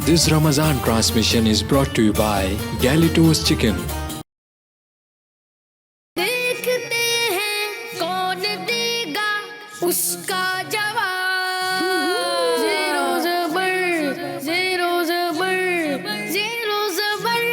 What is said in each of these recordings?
This Ramadan transmission is brought to you by Galitos Chicken. देखते हैं कौन देगा उसका जवाब। ज़ेरो ज़बर, ज़ेरो ज़बर, ज़ेरो ज़बर,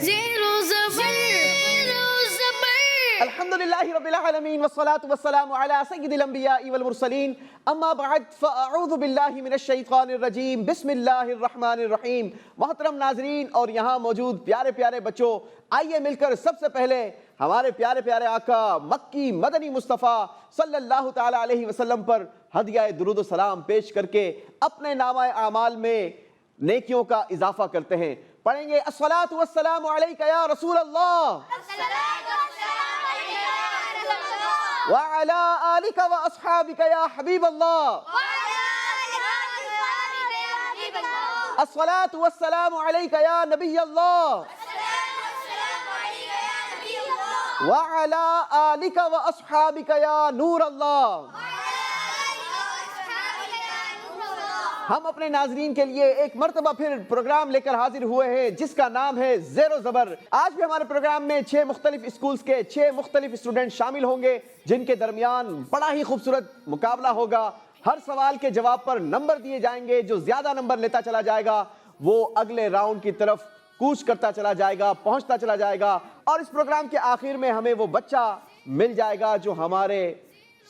ज़ेरो ज़बर, ज़ेरो ज़बर। अल्हम्दुलिल्लाहि रब्बिल आलमीन वस्सलातु वस्सलामु अला सय्यिदिल अंबिया'i वल मुरसलीन अम्मा बअद फ़अऊज़ु बिल्लाहि मिनश शैतानिर रजीम बिस्मिल्लाहिर रहमानिर रहीम। मोहतरम नाज़रीन और यहाँ मौजूद प्यारे प्यारे बच्चों, आइए मिलकर सबसे पहले हमारे प्यारे प्यारे आका मक्की मदनी मुस्तफ़ा सल्लल्लाहु ताला अलैहि वसल्लम पर हदिया दुरूद सलाम पेश करके अपने नामाए आमाल में नेकियों का इजाफा करते हैं। पढ़ेंगे अस्सलातु वस्सलामु अलैका या रसूल अल्लाह व अला आलिका व अस्हाबिका या हबीब अल्लाह। अस्सलातु वस्सलामु अलैका या नबी अल्लाह व अला आलिका व अस्हाबिका या नूर अल्लाह। हम अपने नाजरीन के लिए एक मर्तबा फिर प्रोग्राम लेकर हाजिर हुए हैं जिसका नाम है ज़ेरो ज़बर। आज भी हमारे प्रोग्राम में 6 मुख्तलिफ स्कूल्स के 6 मुख्तलिफ स्टूडेंट शामिल होंगे जिनके दरमियान बड़ा ही खूबसूरत मुकाबला होगा। हर सवाल के जवाब पर नंबर दिए जाएंगे। जो ज्यादा नंबर लेता चला जाएगा वो अगले राउंड की तरफ कूच करता चला जाएगा, पहुंचता चला जाएगा और इस प्रोग्राम के आखिर में हमें वो बच्चा मिल जाएगा जो हमारे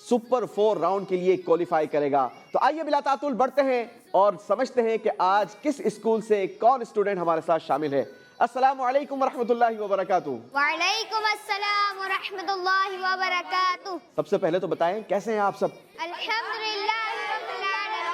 सुपर 4 राउंड के लिए क्वालिफाई करेगा। तो आइए बिला तातुल बढ़ते हैं और समझते हैं कि आज किस स्कूल से कौन स्टूडेंट हमारे साथ शामिल है। अस्सलामु अलैकुम वरहमतुल्लाहि वबरकातुहू। वालेकुम अस्सलाम वरहमतुल्लाहि वबरकातुहू। सबसे पहले तो बताएं कैसे हैं आप सब? अल्हम्दुलिल्लाह रब्बिल आलमीन।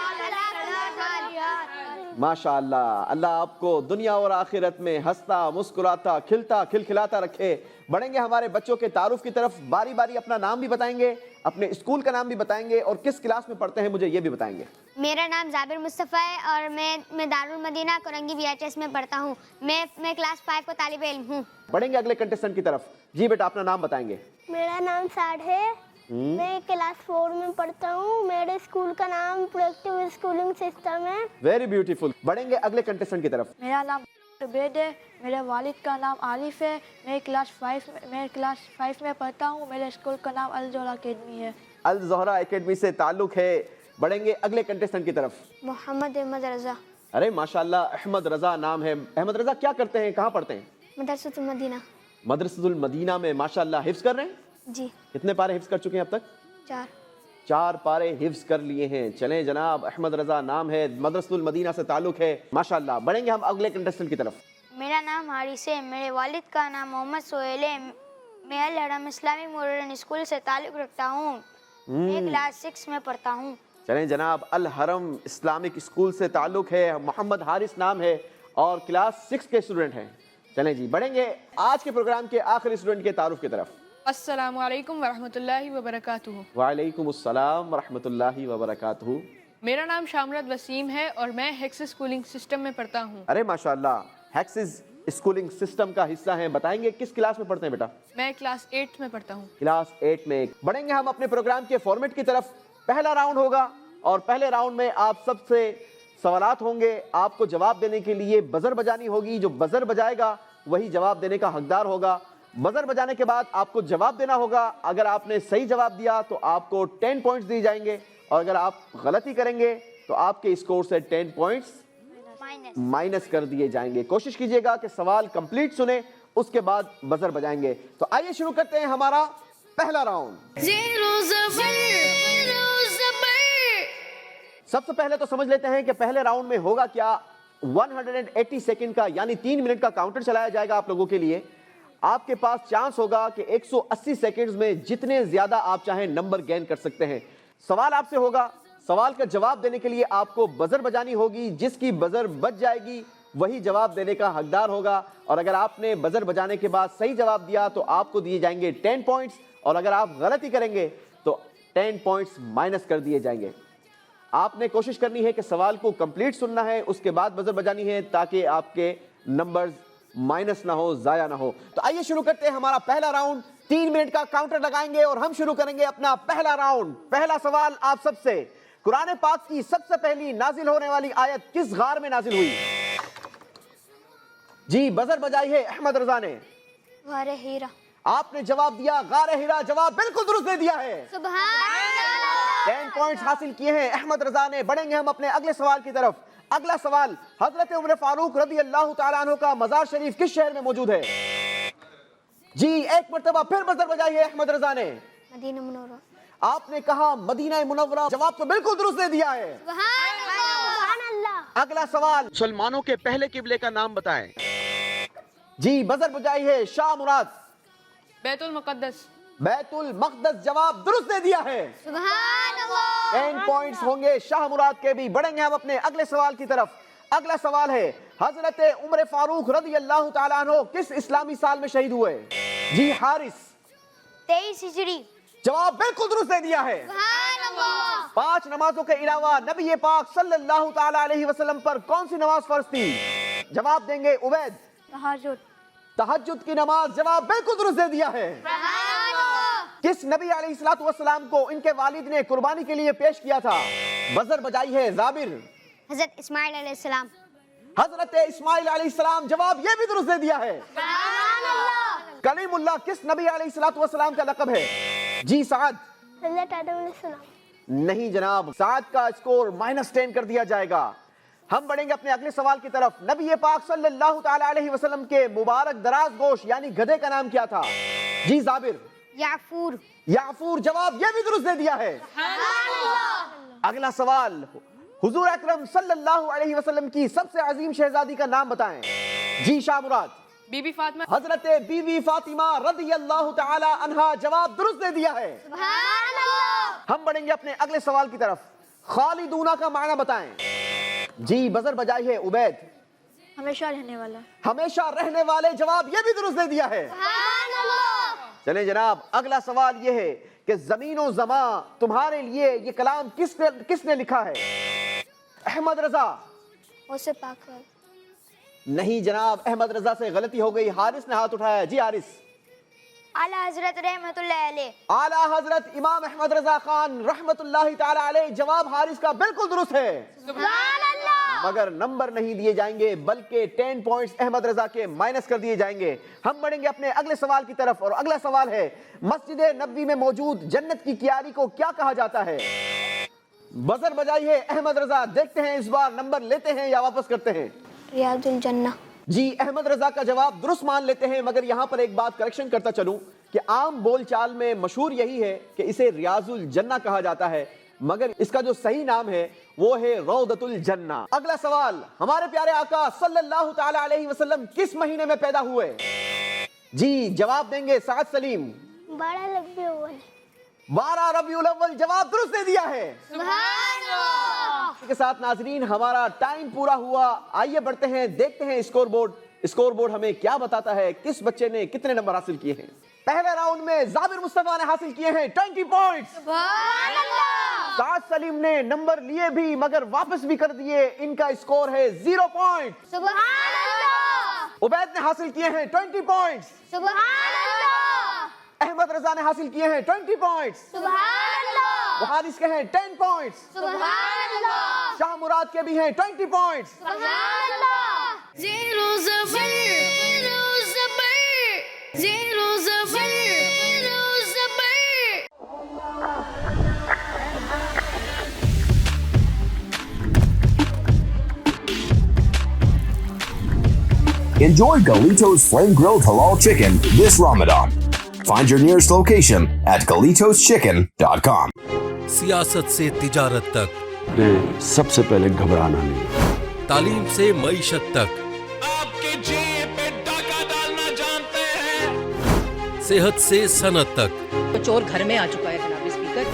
माशाअल्लाह, अल्लाह आपको दुनिया और आखिरत में हंसता मुस्कुराता खिलता खिलखिलाता रखे। बढ़ेंगे हमारे बच्चों के तारुफ की तरफ। बारी बारी अपना नाम भी बताएंगे, अपने स्कूल का नाम भी बताएंगे और किस क्लास में पढ़ते हैं मुझे ये भी बताएंगे। मेरा नाम जाबिर मुस्तफ़ा है और मैं दारुल मदीना कोरंगी बीएचएस में पढ़ता हूँ। मैं क्लास 5 का तालिब इल्म हूँ। बढ़ेंगे अगले कंटेस्टेंट की तरफ। जी बेटा, अपना नाम बताएंगे। मेरा नाम साड है। मैं क्लास 4 में पढ़ता हूँ। मेरे स्कूल का नाम प्रोएक्टिव स्कूलिंग सिस्टम है। Very beautiful. बढ़ेंगे अगले कंटेस्टेंट की तरफ। मेरा नाम उबैद है। मेरे वालिद का नाम आलिफ है। मैं क्लास 5 में पढ़ता हूँ। मेरे स्कूल का नाम अल ज़ोहरा एकेडमी है। अल ज़ोहरा एकेडमी से ताल्लुक है। बढ़ेंगे अगले कंटेस्टेंट की तरफ। मोहम्मद अहमद रज़ा। अरे माशाल्लाह, अहमद रज़ा नाम है। अहमद रज़ा क्या करते हैं, कहाँ पढ़ते हैं? मदरसतुल मदीना। मदरसतुल मदीना में माशाल्लाह हिफ्ज़ कर रहे हैं? जी। कितने पारे हिफ्ज़ कर चुके हैं अब तक? 4 पारे हिफ्ज़ कर लिए हैं। चलें जनाब, अहमद रज़ा नाम है, मदरसतुल मदीना से ताल्लुक है माशाल्लाह। बढ़ेंगे हम अगले कंटेस्टेंट की तरफ। मेरा नाम हारिस है। मेरे वालिद का नाम मोहम्मद सोहेल है। मैं अल हरम इस्लामी मॉडर्न स्कूल से ताल्लुक रखता हूँ। मैं क्लास 6 में पढ़ता हूँ। चलें जनाब, अल हरम इस्लामिक स्कूल से ताल्लुक है। मोहम्मद हारिस नाम है और क्लास 6 के स्टूडेंट हैं। चलें जी, बढ़ेंगे आज के प्रोग्राम के आखिरी स्टूडेंट के तारुफ की तरफ। अस्सलामु अलैकुम वरहमतुल्लाहि वबरकातुहू। वालेकुम अस्सलाम वरहमतुल्लाहि वबरकातुहू। मेरा नाम शामरत वसीम है और मैं हेक्स स्कूलिंग सिस्टम में पढ़ता हूँ। अरे माशाल्लाह, हेक्सिस स्कूलिंग सिस्टम का हिस्सा हैं। बताएंगे किस क्लास में पढ़ते हैं बेटा? मैं क्लास 8 में पढ़ता हूँ। क्लास 8 में। बढ़ेंगे हम अपने प्रोग्राम के फॉर्मेट की तरफ। पहला राउंड होगा और पहले राउंड में आप सबसे सवालात होंगे। आपको जवाब देने के लिए बजर बजानी होगी। जो बजर बजाएगा वही जवाब देने का हकदार होगा। बजर बजाने के बाद आपको जवाब देना होगा। अगर आपने सही जवाब दिया तो आपको 10 पॉइंट्स दिए जाएंगे और अगर आप गलती करेंगे तो आपके स्कोर से 10 पॉइंट्स माइनस कर दिए जाएंगे। कोशिश कीजिएगा कि सवाल कंप्लीट सुने, उसके बाद बजर बजाएंगे। तो आइए शुरू करते हैं हमारा पहला राउंड। ज़ेरो ज़बर, ज़ेरो ज़बर। सबसे पहले तो समझ लेते हैं कि पहले राउंड में होगा क्या। 180 सेकंड का यानी 3 मिनट का काउंटर चलाया जाएगा आप लोगों के लिए। आपके पास चांस होगा कि 180 सेकंड्स में जितने ज्यादा आप चाहें नंबर गेन कर सकते हैं। सवाल आपसे होगा, सवाल का जवाब देने के लिए आपको बजर बजानी होगी। जिसकी बजर बज जाएगी वही जवाब देने का हकदार होगा और अगर आपने बजर बजाने के बाद सही जवाब दिया तो आपको दिए जाएंगे 10 पॉइंट्स और अगर आप गलती करेंगे तो 10 पॉइंट्स माइनस कर दिए जाएंगे। आपने कोशिश करनी है कि सवाल को कंप्लीट सुनना है, उसके बाद बजर बजानी है ताकि आपके नंबर्स माइनस ना हो, जाया ना हो। तो आइए शुरू करते हैं हमारा पहला राउंड। 3 मिनट का काउंटर लगाएंगे और हम शुरू करेंगे अपना पहला राउंड। पहला सवाल आप सबसे, कुरान पाक की सबसे पहली नाजिल होने वाली आयत किस गार में नाजिल हुई? जी बजर बजाई है अहमद रजा ने। गारे हीरा। आपने जवाब दिया गारे हीरा, जवाब बिल्कुल दुरुस्त दे दिया है। सुभान अल्लाह। 10 पॉइंट्स हासिल किए हैं अहमद रजा ने। बढ़ेंगे हम अपने अगले सवाल की तरफ। अगला सवाल, हजरत उमर फारूक रदी अल्लाह ताला अन्हु का मजार शरीफ किस शहर में मौजूद है? जी एक मर्तबा फिर बजर बजाई है अहमद रजा ने। Medina Munawwara. आपने कहा मदीना मुनव्वरा, जवाब तो बिल्कुल दुरुस्त दे दिया है। सुभान अल्लाह। अगला सवाल, मुसलमानों के पहले किबले का नाम बताएं। जी बजर बजाई है शाह मुराद। बैतुल मुक़द्दस। बैतुल मक़दस, जवाब दुरुस्त दे दिया है। सुभान अल्लाह। 10 पॉइंट्स होंगे शाह मुराद के भी। बढ़ेंगे हम अपने अगले सवाल की तरफ। अगला सवाल है, हजरत उमर फारूक रदी अल्लाह ताला अन्हु किस इस्लामी साल में शहीद हुए? जी हारिस। 23 हिजरी। जवाब बिल्कुल दुरुस्त दे दिया है। सुभान अल्लाह। 5 नमाजों के अलावा नबी पाक सल्लल्लाहु ताला अलैहि वसल्लम पर कौन सी नमाज फर्ज थी? जवाब देंगे उबैद। तहज्जुद। तहज्जुद की नमाज, जवाब बिल्कुल दुरुस्त दे दिया है। सुभान अल्लाह। किस नबी अलैहिस्सलातु वस्सलाम को इनके वालिद ने कुर्बानी के लिए पेश किया था? बजर बजाई है जाबिर। हजरत इस्माइल अलैहिस्सलाम। हजरत इस्माइल अलैहिस्सलाम, जवाब ये भी दुरुस्त दे दिया है। सुभान अल्लाह। कलीमुल्लाह किस नबी अलैहिस्सलातु वस्सलाम का लक़ब है? जी साद। हज़रत आदम अलैहिस्सलाम। नहीं जनाब, साद का स्कोर -10 कर दिया जाएगा। हम बढ़ेंगे अपने अगले सवाल की तरफ। नबी पाक सल्लल्लाहु ताला अलैहि वसल्लम के मुबारक दराज गोश यानी गधे का नाम क्या था? जी जाबिर। याफूर। याफूर, जवाब ये भी दुरुस्त दे दिया है। अगला सवाल, हुजूर अकरम सल्लल्लाहु अलैहि वसल्लम की सबसे अजीम शहजादी का नाम बताएं। जी शाह मुराद। बीबी फातिमा। हजरत बीबी फातिमा रदी अल्लाह ताला अन्हा, जवाब दुरुस्त दे दिया है। सुभान अल्लाह। हम बढ़ेंगे अपने अगले सवाल की तरफ। खालिदूना का माना बताएं। जी बजर बजाई है उबैद। हमेशा रहने वाला। हमेशा रहने वाले, जवाब ये भी दुरुस्त दे दिया है। सुभान अल्लाह। चले जनाब, अगला सवाल ये है कि ज़मीनो ज़मा तुम्हारे लिए ये कलाम किसने लिखा है? अहमद रजा। उसे पाकर। नहीं जनाब, अहमद रजा से गलती हो गई। हारिस ने हाथ उठाया। जी हारिस। आला हजरत रहमतुल्लाह अलैह। आला हजरत इमाम अहमद रजा खान रहमतुल्लाहि ताला अलैह, जवाब हारिस का बिल्कुल दुरुस्त है। सुभान अल्लाह। मगर नंबर नहीं दिए जाएंगे, बल्कि 10 पॉइंट्स अहमद रजा के माइनस कर दिए जाएंगे। हम बढ़ेंगे अपने अगले सवाल की तरफ और अगला सवाल है, मस्जिद नबवी में मौजूद जन्नत की क्यारी को क्या कहा जाता है? बजर बजाई है अहमद रजा। देखते हैं इस बार नंबर लेते हैं या वापस करते हैं। रियाजुल जन्नह। जी अहमद रजा का जवाब दुरुस्त मान लेते हैं, मगर यहाँ पर एक बात करेक्शन करता चलूं कि आम बोलचाल में मशहूर यही है कि इसे रियाजुल जन्ना कहा जाता है, मगर इसका जो सही नाम है वो है रौदतुल जन्ना। अगला सवाल, हमारे प्यारे आका सल्लल्लाहु ताला अलैहि वसल्लम किस महीने में पैदा हुए? जी जवाब देंगे साद सलीम। 12 रबीउल अव्वल। 12 रबीउल अव्वल, जवाब दुरुस्त दे दिया है। सुभान अल्लाह। के साथ नाजरीन हमारा टाइम पूरा हुआ। आइए बढ़ते हैं, देखते हैं स्कोर बोर्ड हमें क्या बताता है, किस बच्चे ने कितने नंबर हासिल किए हैं। पहले राउंड में जाबिर मुस्तफा ने हासिल किए हैं 20 पॉइंट्स। सुभान अल्लाह। साद सलीम ने नंबर लिए भी मगर वापस भी कर दिए, इनका स्कोर है 0 पॉइंट। सुभान अल्लाह। उबैद ने हासिल किए हैं 20 पॉइंट्स। सुभान अल्लाह। अहमद रजा ने हासिल किए हैं 20 पॉइंट्स। सुभान अल्लाह। हारिस के हैं 10 पॉइंट्स। सुभान अल्लाह। शाह मुराद के भी हैं 20 पॉइंट्स। सुभान अल्लाह। ज़ेरो ज़बर, ज़ेरो ज़बर, ज़ेरो ज़बर, ज़ेरो ज़बर। Enjoy Galito's flame-grilled halal chicken this Ramadan. Find your nearest location at GalitosChicken.com. सियासत से तिजारत तक, मैं सबसे पहले घबराना नहीं। तालीम से मईशत तक, आपके जेब पे डाका डालना जानते हैं। सेहत से सनत तक, तो चोर घर में आ चुका है जनाब स्पीकर।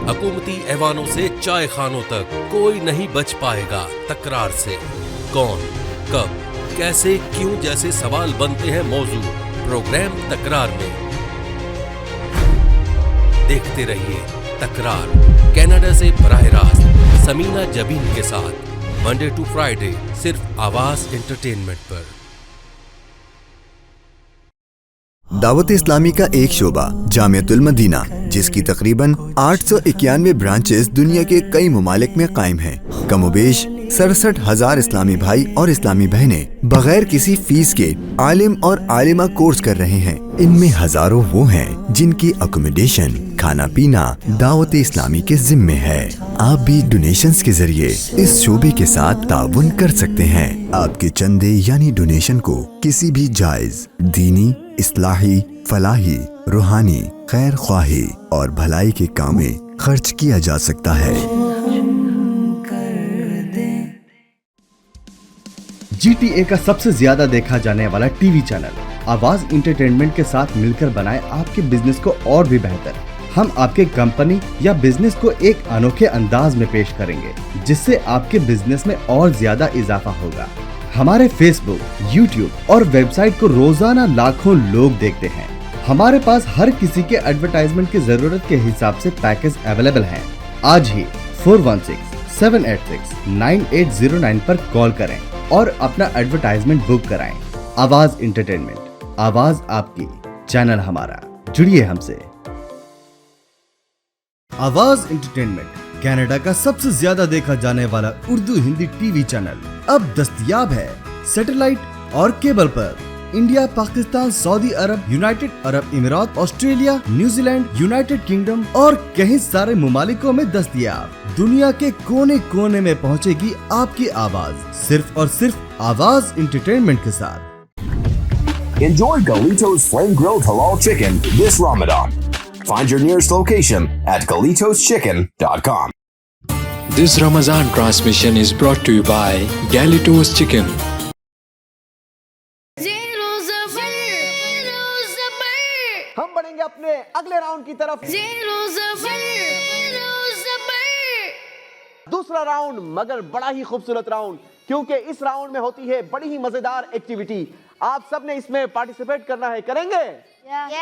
हुकूमती ऐवानों से चाय खानों तक कोई नहीं बच पाएगा तकरार से। कौन, कब, कैसे, क्यों जैसे सवाल बनते हैं मौजू प्रोग्राम तकरार में। देखते रहिए तकरार, कनाडा से बराह रास्त समीना जबीन के साथ, मंडे टू फ्राइडे सिर्फ आवाज एंटरटेनमेंट पर। दावत इस्लामी का एक शोबा जामियतुल मदीना, जिसकी तकरीबन 891 ब्रांचेस दुनिया के कई ममालिक में कायम हैं। कमोबेश 67,000 इस्लामी भाई और इस्लामी बहनें बगैर किसी फीस के आलिम और आलिमा कोर्स कर रहे हैं। इनमें हजारों वो हैं जिनकी अकोमोडेशन, खाना पीना दावत इस्लामी के जिम्मे है। आप भी डोनेशंस के जरिए इस शोबे के साथ ताउन कर सकते हैं। आपके चंदे यानी डोनेशन को किसी भी जायज दीनी, इस्लाही, फलाही, रूहानी, खैर ख्वाही और भलाई के काम में खर्च किया जा सकता है। GTA का सबसे ज्यादा देखा जाने वाला टीवी चैनल आवाज इंटरटेनमेंट के साथ मिलकर बनाए आपके बिजनेस को और भी बेहतर। हम आपके कंपनी या बिजनेस को एक अनोखे अंदाज में पेश करेंगे जिससे आपके बिजनेस में और ज्यादा इजाफा होगा। हमारे फेसबुक, यूट्यूब और वेबसाइट को रोजाना लाखों लोग देखते हैं। हमारे पास हर किसी के एडवर्टाइजमेंट की जरूरत के हिसाब से पैकेज अवेलेबल हैं। आज ही 416-786-9809 पर कॉल करें और अपना एडवर्टाइजमेंट बुक कराएं। आवाज इंटरटेनमेंट, आवाज आपकी, चैनल हमारा, जुड़िए हमसे। आवाज इंटरटेनमेंट कनाडा का सबसे ज्यादा देखा जाने वाला उर्दू हिंदी टीवी चैनल अब दस्तयाब है सैटेलाइट और केबल पर। India, Pakistan, Saudi Arab, United अरब अमीरात, ऑस्ट्रेलिया, न्यूजीलैंड, यूनाइटेड किंगडम और कई सारे ममालिकों में दस्तयाब। दुनिया के कोने कोने में पहुंचेगी आपकी आवाज, सिर्फ और सिर्फ आवाज इंटरटेनमेंट के साथ। Enjoy Galito's Flame Grilled Halal Chicken this Ramadan. Find your nearest location at GalitosChicken.com. This Ramadan transmission is brought to you by Galitos Chicken. हम बढ़ेंगे अपने अगले राउंड की तरफ। दूसरा राउंड मगर बड़ा ही खूबसूरत राउंड, क्योंकि इस राउंड में होती है बड़ी ही मजेदार एक्टिविटी। आप सब ने इसमें पार्टिसिपेट करना है, करेंगे? यस।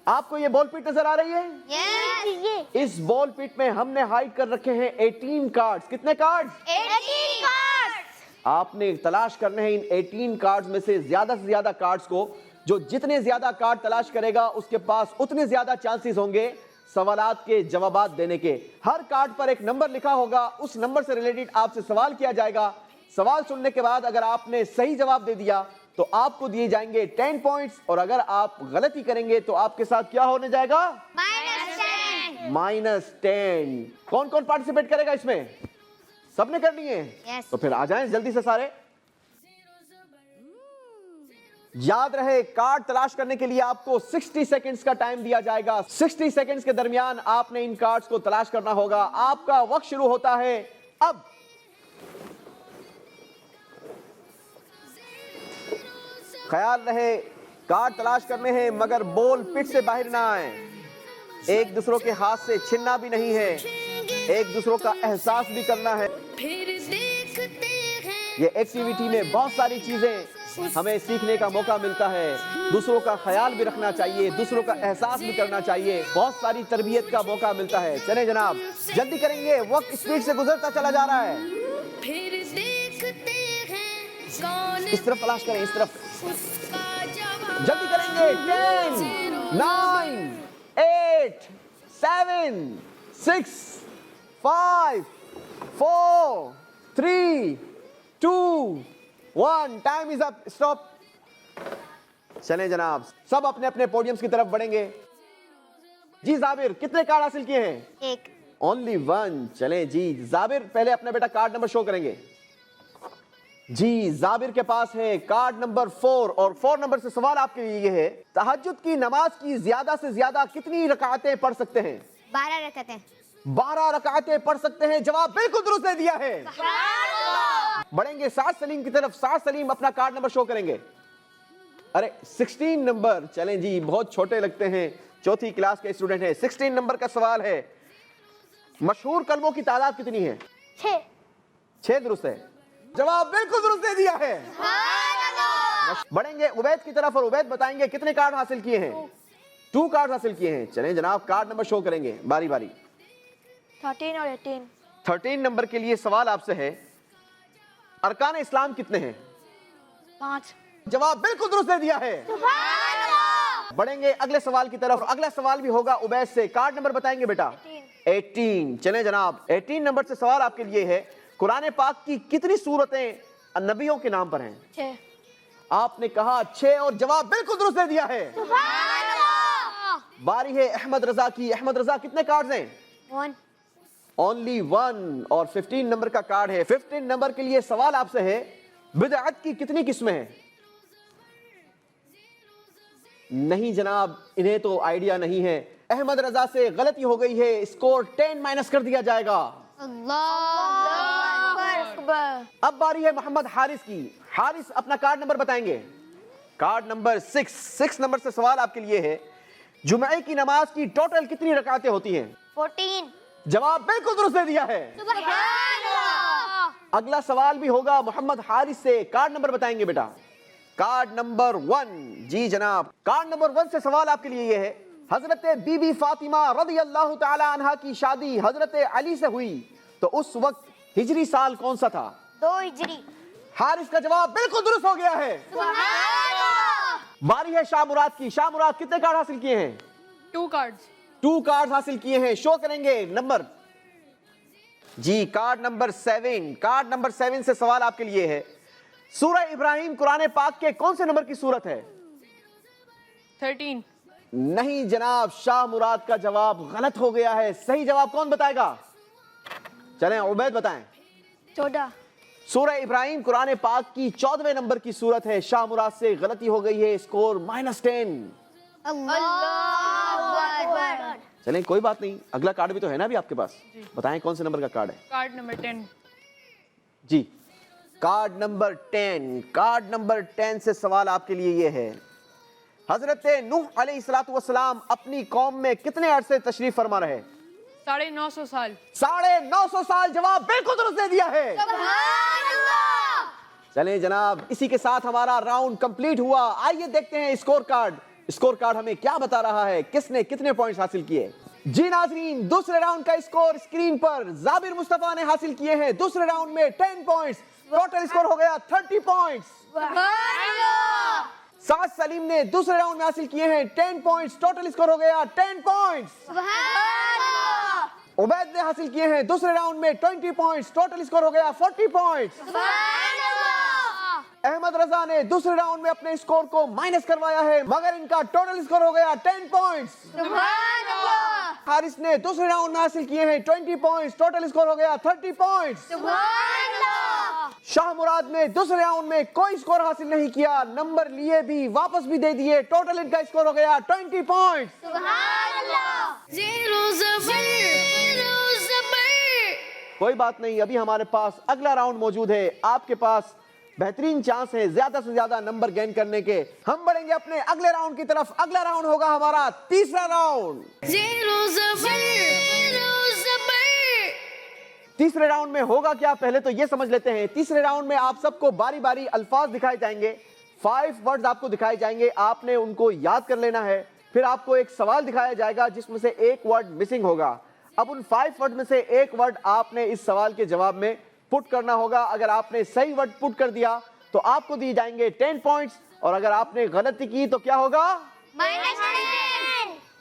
आपको ये बॉल पिट नजर आ रही है? यस। इस बॉल पिट में हमने हाइड कर रखे हैं 18 कार्ड्स। कितने कार्ड्स? 18 कार्ड्स। आपने तलाश करने हैं इन 18 कार्ड्स में से ज्यादा कार्ड्स को। जो जितने ज्यादा कार्ड तलाश करेगा उसके पास उतने ज्यादा चांसेस होंगे सवालात के जवाबात देने के। हर कार्ड पर एक नंबर लिखा होगा, उस नंबर से रिलेटेड आपसे सवाल किया जाएगा। सवाल सुनने के बाद अगर आपने सही जवाब दे दिया तो आपको दिए जाएंगे 10 पॉइंट्स, और अगर आप गलती करेंगे तो आपके साथ क्या होने जाएगा? -10। कौन कौन पार्टिसिपेट करेगा इसमें? सबने करनी है? Yes. तो फिर आ जाएं जल्दी से सारे। याद रहे, कार्ड तलाश करने के लिए आपको 60 सेकंड्स का टाइम दिया जाएगा। 60 सेकंड्स के दरमियान आपने इन कार्ड्स को तलाश करना होगा। आपका वक्त शुरू होता है अब। ख्याल रहे, कार्ड तलाश करने हैं मगर बॉल पिट से बाहर ना आए। एक दूसरों के हाथ से छीनना भी नहीं है, एक दूसरों का एहसास भी करना है। ये एक्टिविटी में बहुत सारी चीजें हमें सीखने का मौका मिलता है। दूसरों का ख्याल भी रखना चाहिए, दूसरों का एहसास भी करना चाहिए, बहुत सारी तरबियत का मौका मिलता है। चलें जनाब, जल्दी करेंगे, वक्त स्पीड से गुजरता चला जा रहा है। इस तरफ तलाश करें, इस तरफ जल्दी करेंगे। 10, 9, 8, 7, 6, 5, 4, 3, 2, 1। Time is up, stop. चलें जनाब, सब अपने अपने पोडियम्स की तरफ बढ़ेंगे। जी जाबिर, कितने कार्ड हासिल किए हैं? एक। ओनली 1। चलें जी, जाबिर पहले अपना बेटा कार्ड नंबर शो करेंगे। जी, जाबिर के पास है कार्ड नंबर 4, और 4 नंबर से सवाल आपके लिए ये है, तहज्जुद की नमाज की ज्यादा से ज्यादा कितनी रकातें पढ़ सकते हैं? 12 रकातें। 12 रकातें पढ़ सकते हैं। जवाब बिल्कुल दुरुस्त दे दिया है। बढ़ेंगे साद सलीम की तरफ। साद सलीम अपना कार्ड नंबर शो करेंगे। अरे 16 नंबर। चलें जी, बहुत छोटे लगते हैं, चौथी क्लास के स्टूडेंट हैं। 16 नंबर का सवाल है, मशहूर कलमों की तादाद कितनी है? 6। 6 दुरुस्त है। जवाब बिल्कुल दुरुस्त दे दिया है। बढ़ेंगे उबैद की तरफ, और उबैद बताएंगे कितने कार्ड हासिल किए हैं? 2 कार्ड हासिल किए हैं। चलें जनाब, कार्ड नंबर शो करेंगे बारी बारी। 13 और 18। 13 नंबर के लिए सवाल आपसे है, अरकान इस्लाम कितने हैं? 5। जवाब बिल्कुल दुरुस्त दे दिया है। बढ़ेंगे अगले सवाल की तरफ। अगला सवाल भी होगा उबैद से। कार्ड नंबर बताएंगे बेटा? 18। चलें जनाब, 18 नंबर से सवाल आपके लिए है, قرآن پاک کی کتنی سورتیں نبیوں کے نام پر ہیں؟ 6. آپ نے کہا 6 اور جواب بالکل درست دے دیا ہے. باری ہے احمد رضا کی. احمد رضا کتنے کارڈز ہیں؟ 1. اونلی 1 اور 15 نمبر کا کارڈ ہے. 15 نمبر کے لیے سوال آپ سے ہے بدعت کی کتنی قسمیں ہیں؟ نہیں جناب انہیں تو آئیڈیا نہیں ہے. احمد رضا سے غلطی ہو گئی ہے, اسکور 10 مائنس کر دیا جائے گا. اب باری ہے محمد حارث کی. حارث اپنا کارڈ نمبر بتائیں گے. کارڈ نمبر 6 نمبر سے سوال آپ کے لیے ہے جمعے کی نماز کی ٹوٹل کتنی رکعتیں ہوتی ہیں؟ 14. جواب بالکل درست دے دیا ہے. اگلا سوال بھی ہوگا محمد حارث سے. کارڈ نمبر بتائیں گے بیٹا. Card number 1. جی جناب کارڈ نمبر 1 سے سوال آپ کے لیے یہ ہے حضرت بی بی فاطمہ رضی اللہ تعالی عنہا کی شادی حضرت علی سے ہوئی تو اس وقت ہجری سال کون سا تھا؟ 2 ہجری. حارث کا جواب بالکل درست ہو گیا ہے. باری ہے شاہ مراد کی. شاہ مراد کتنے کارڈ حاصل کیے ہیں؟ 2 cards. 2 کارڈ حاصل کیے ہیں. شو کریں گے number. G card number 7. Card number 7 سے سوال آپ کے لیے ہے سورہ ابراہیم قرآن پاک کے کون سے نمبر کی سورت ہے؟ 13. نہیں جناب شاہ مراد کا جواب غلط ہو گیا ہے. صحیح جواب کون بتائے گا؟ چلیں عبید بتائیں. 14. سورہ ابراہیم قرآن پاک کی 14ویں نمبر کی سورت ہے. شاہ مراد سے غلطی ہو گئی ہے, اسکور -10. چلیں کوئی بات نہیں, اگلا کارڈ بھی تو ہے نا ابھی آپ کے پاس. بتائیں کون سے نمبر کا کارڈ ہے؟ Card number 10. G card number 10. Card number 10 سے سوال آپ کے لیے یہ ہے حضرت نوح علیہ السلام اپنی قوم میں کتنے عرصے تشریف فرما رہے؟ 950 سال. 950 سال. جواب بالکل درست دے دیا ہے. چلیں جناب اسی کے ساتھ ہمارا راؤنڈ کمپلیٹ ہوا. آئیے دیکھتے ہیں اسکور کارڈ. اسکور کارڈ ہمیں کیا بتا رہا ہے, کس نے کتنے پوائنٹس حاصل کیے. جی ناظرین دوسرے راؤنڈ کا اسکور اسکرین پر زابر مصطفیٰ نے حاصل کیے ہیں. دوسرے راؤنڈ میں 10 پوائنٹس. ٹوٹل اسکور ہو گیا 30 پوائنٹس. سعد سلیم نے دوسرے راؤنڈ میں حاصل کیے ہیں 10 پوائنٹس. ٹوٹل اسکور ہو گیا 10 پوائنٹس. عبید نے حاصل کیے ہیں دوسرے راؤنڈ میں 20 پوائنٹس. ٹوٹل اسکور ہو گیا 40 پوائنٹس. احمد رضا نے دوسرے راؤنڈ میں اپنے اسکور کو مائنس کروایا ہے مگر ان کا ٹوٹل اسکور ہو گیا 10 پوائنٹس. حارث نے دوسرے راؤنڈ میں حاصل کیے ہیں 20 پوائنٹس. ٹوٹل اسکور ہو گیا 30 پوائنٹس. شاہ مراد نے دوسرے راؤنڈ میں کوئی اسکور حاصل نہیں کیا, نمبر لیے بھی واپس بھی دے دیے. ٹوٹل ان کا اسکور ہو گیا 20 پوائنٹس. کوئی بات نہیں, ابھی ہمارے پاس اگلا راؤنڈ موجود ہے. آپ کے پاس بہترین چانس ہے زیادہ سے زیادہ نمبر گین کرنے کے. ہم بڑھیں گے اپنے اگلے راؤنڈ کی طرف. اگلا راؤنڈ ہوگا ہمارا تیسرا راؤنڈ. تیسرے راؤنڈ میں ہوگا کیا پہلے تو یہ سمجھ لیتے ہیں. تیسرے راؤنڈ میں آپ سب کو باری باری الفاظ دکھائے جائیں گے. 5 ورڈز آپ کو دکھائے جائیں گے, آپ نے ان کو یاد کر لینا ہے. پھر آپ کو ایک سوال دکھایا جائے گا جس میں سے ایک ورڈ مسنگ ہوگا. اب ان 5 ورڈ میں سے ایک ورڈ آپ نے اس سوال کے جواب میں پٹ کرنا ہوگا. اگر آپ نے صحیح ورڈ پٹ کر دیا تو آپ کو دیے جائیں گے 10 پوائنٹس, اور اگر آپ نے غلطی کی تو کیا ہوگا؟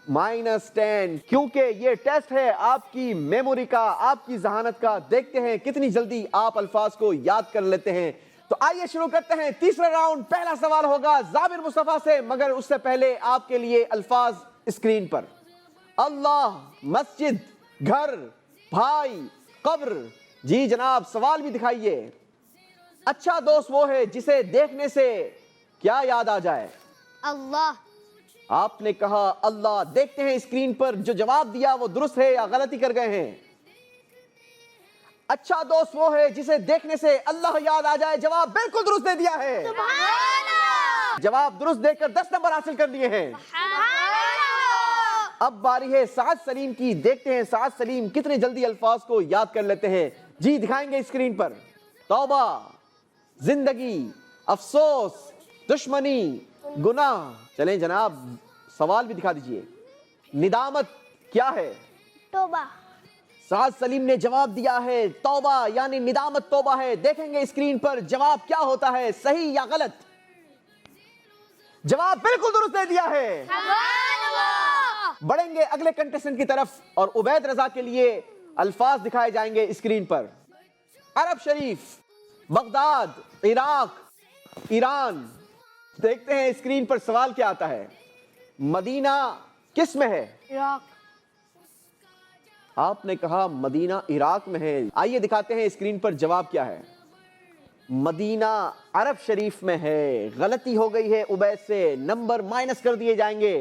-10. کیونکہ یہ ٹیسٹ ہے آپ کی میموری کا, آپ کی ذہانت کا. دیکھتے ہیں کتنی جلدی آپ الفاظ کو یاد کر لیتے ہیں. تو آئیے شروع کرتے ہیں تیسرا راؤنڈ. پہلا سوال ہوگا زابر مصطفیٰ سے, مگر اس سے پہلے آپ کے لیے الفاظ اسکرین پر. اللہ, مسجد, گھر, بھائی, قبر. جی جناب سوال بھی دکھائیے. اچھا دوست وہ ہے جسے دیکھنے سے کیا یاد آ جائے؟ اللہ. آپ نے کہا اللہ. دیکھتے ہیں اسکرین پر جو جواب دیا وہ درست ہے یا غلطی کر گئے ہیں. اچھا دوست وہ ہے جسے دیکھنے سے اللہ یاد آ جائے. جواب بالکل درست دے دیا ہے. جواب درست دے کر 10 نمبر حاصل کر لیے ہیں. اب باری ہے سعد سلیم کی. دیکھتے ہیں سعد سلیم کتنے جلدی الفاظ کو یاد کر لیتے ہیں. جی دکھائیں گے اسکرین پر. توبہ, زندگی, افسوس, دشمنی, گناہ. چلیں جناب سوال بھی دکھا دیجئے. ندامت کیا ہے؟ توبہ. سعد سلیم نے جواب دیا ہے توبہ, یعنی ندامت توبہ ہے. دیکھیں گے اسکرین پر جواب کیا ہوتا ہے, صحیح یا غلط. جواب بالکل درست دے دیا ہے. بڑھیں گے اگلے کنٹیسٹنٹ کی طرف, اور عبید رضا کے لیے الفاظ دکھائے جائیں گے اسکرین پر. अरब शरीफ, बगदाद, इराक, ईरान। देखते हैं स्क्रीन पर सवाल क्या आता है। मदीना किस में है? इराक। आपने कहा मदीना इराक में है। आइए दिखाते हैं स्क्रीन पर जवाब क्या है। मदीना अरब शरीफ में है। गलती हो गई है उबैद से, नंबर माइनस कर दिए जाएंगे।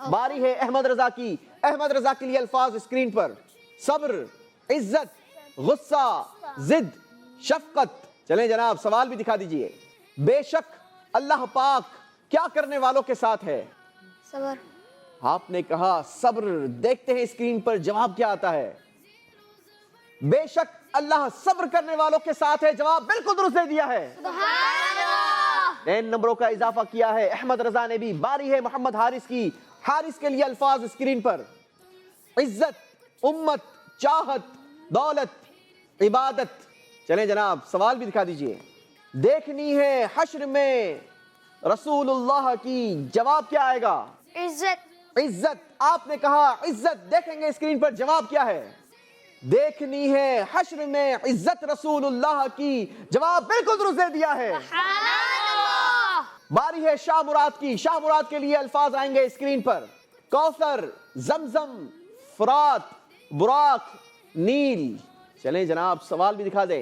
बारी है अहमद रजा की। अहमद रजा के लिए अल्फाज स्क्रीन पर। सब्र, इज्जत, गुस्सा, जिद, शफकत। चलें जनाब, सवाल भी दिखा दीजिए। बेशक अल्लाह पाक क्या करने वालों के साथ है? सब्र। आपने कहा सब्र। देखते हैं स्क्रीन पर जवाब क्या आता है। बेशक अल्लाह सब्र करने वालों के साथ है। जवाब बिल्कुल दुरुस्त दे दिया है। 9 नंबरों का इजाफा किया है अहमद रजा ने भी। बारी है मोहम्मद हारिस की। हारिस के लिए अल्फाज स्क्रीन पर। इज्जत, उम्मत, चाहत, दौलत, इबादत। चलें जनाब, सवाल भी दिखा दीजिए। देखनी है हश्र में रसूलुल्लाह की। जवाब क्या आएगा? इज्जत। इज्जत। आपने कहा इज्जत। देखेंगे स्क्रीन पर जवाब क्या है। देखनी है हश्र में इज्जत रसूलुल्लाह की। जवाब बिल्कुल दुरुस्त दे दिया है। बारी है शाह मुराद की। शाह मुराद के लिए अल्फाज आएंगे स्क्रीन पर। कौसर, जमजम, फुरात, बुराक, नील। चलें जनाब, सवाल भी दिखा दे।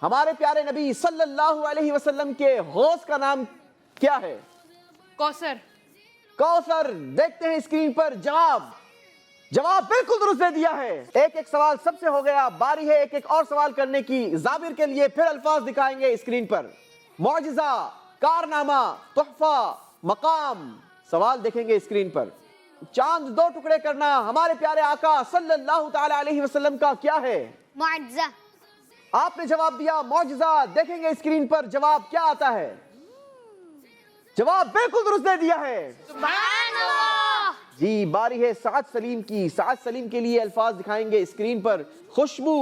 हमारे प्यारे नबी सल्लल्लाहु अलैहि वसल्लम के हौज का नाम क्या है? कौसर। कौसर। देखते हैं स्क्रीन पर जवाब। जवाब बिल्कुल दुरुस्त दे दिया है। एक एक सवाल सबसे हो गया। बारी है एक एक और सवाल करने की। जाबिर के लिए फिर अल्फाज दिखाएंगे स्क्रीन पर। मौजिजा, कारनामा, तोहफा, मकाम। सवाल देखेंगे स्क्रीन पर। चांद 2 टुकड़े करना हमारे प्यारे आका सल्लल्लाहु ताला अलैहि वसल्लम का क्या है? मुअज्जा। आपने जवाब दिया मौजिजा। देखेंगे स्क्रीन पर जवाब क्या आता है। जवाब बिल्कुल दुरुस्त दे दिया है। जी, बारी है साद सलीम की। साद सलीम के लिए अल्फाज दिखाएंगे स्क्रीन पर। खुशबू,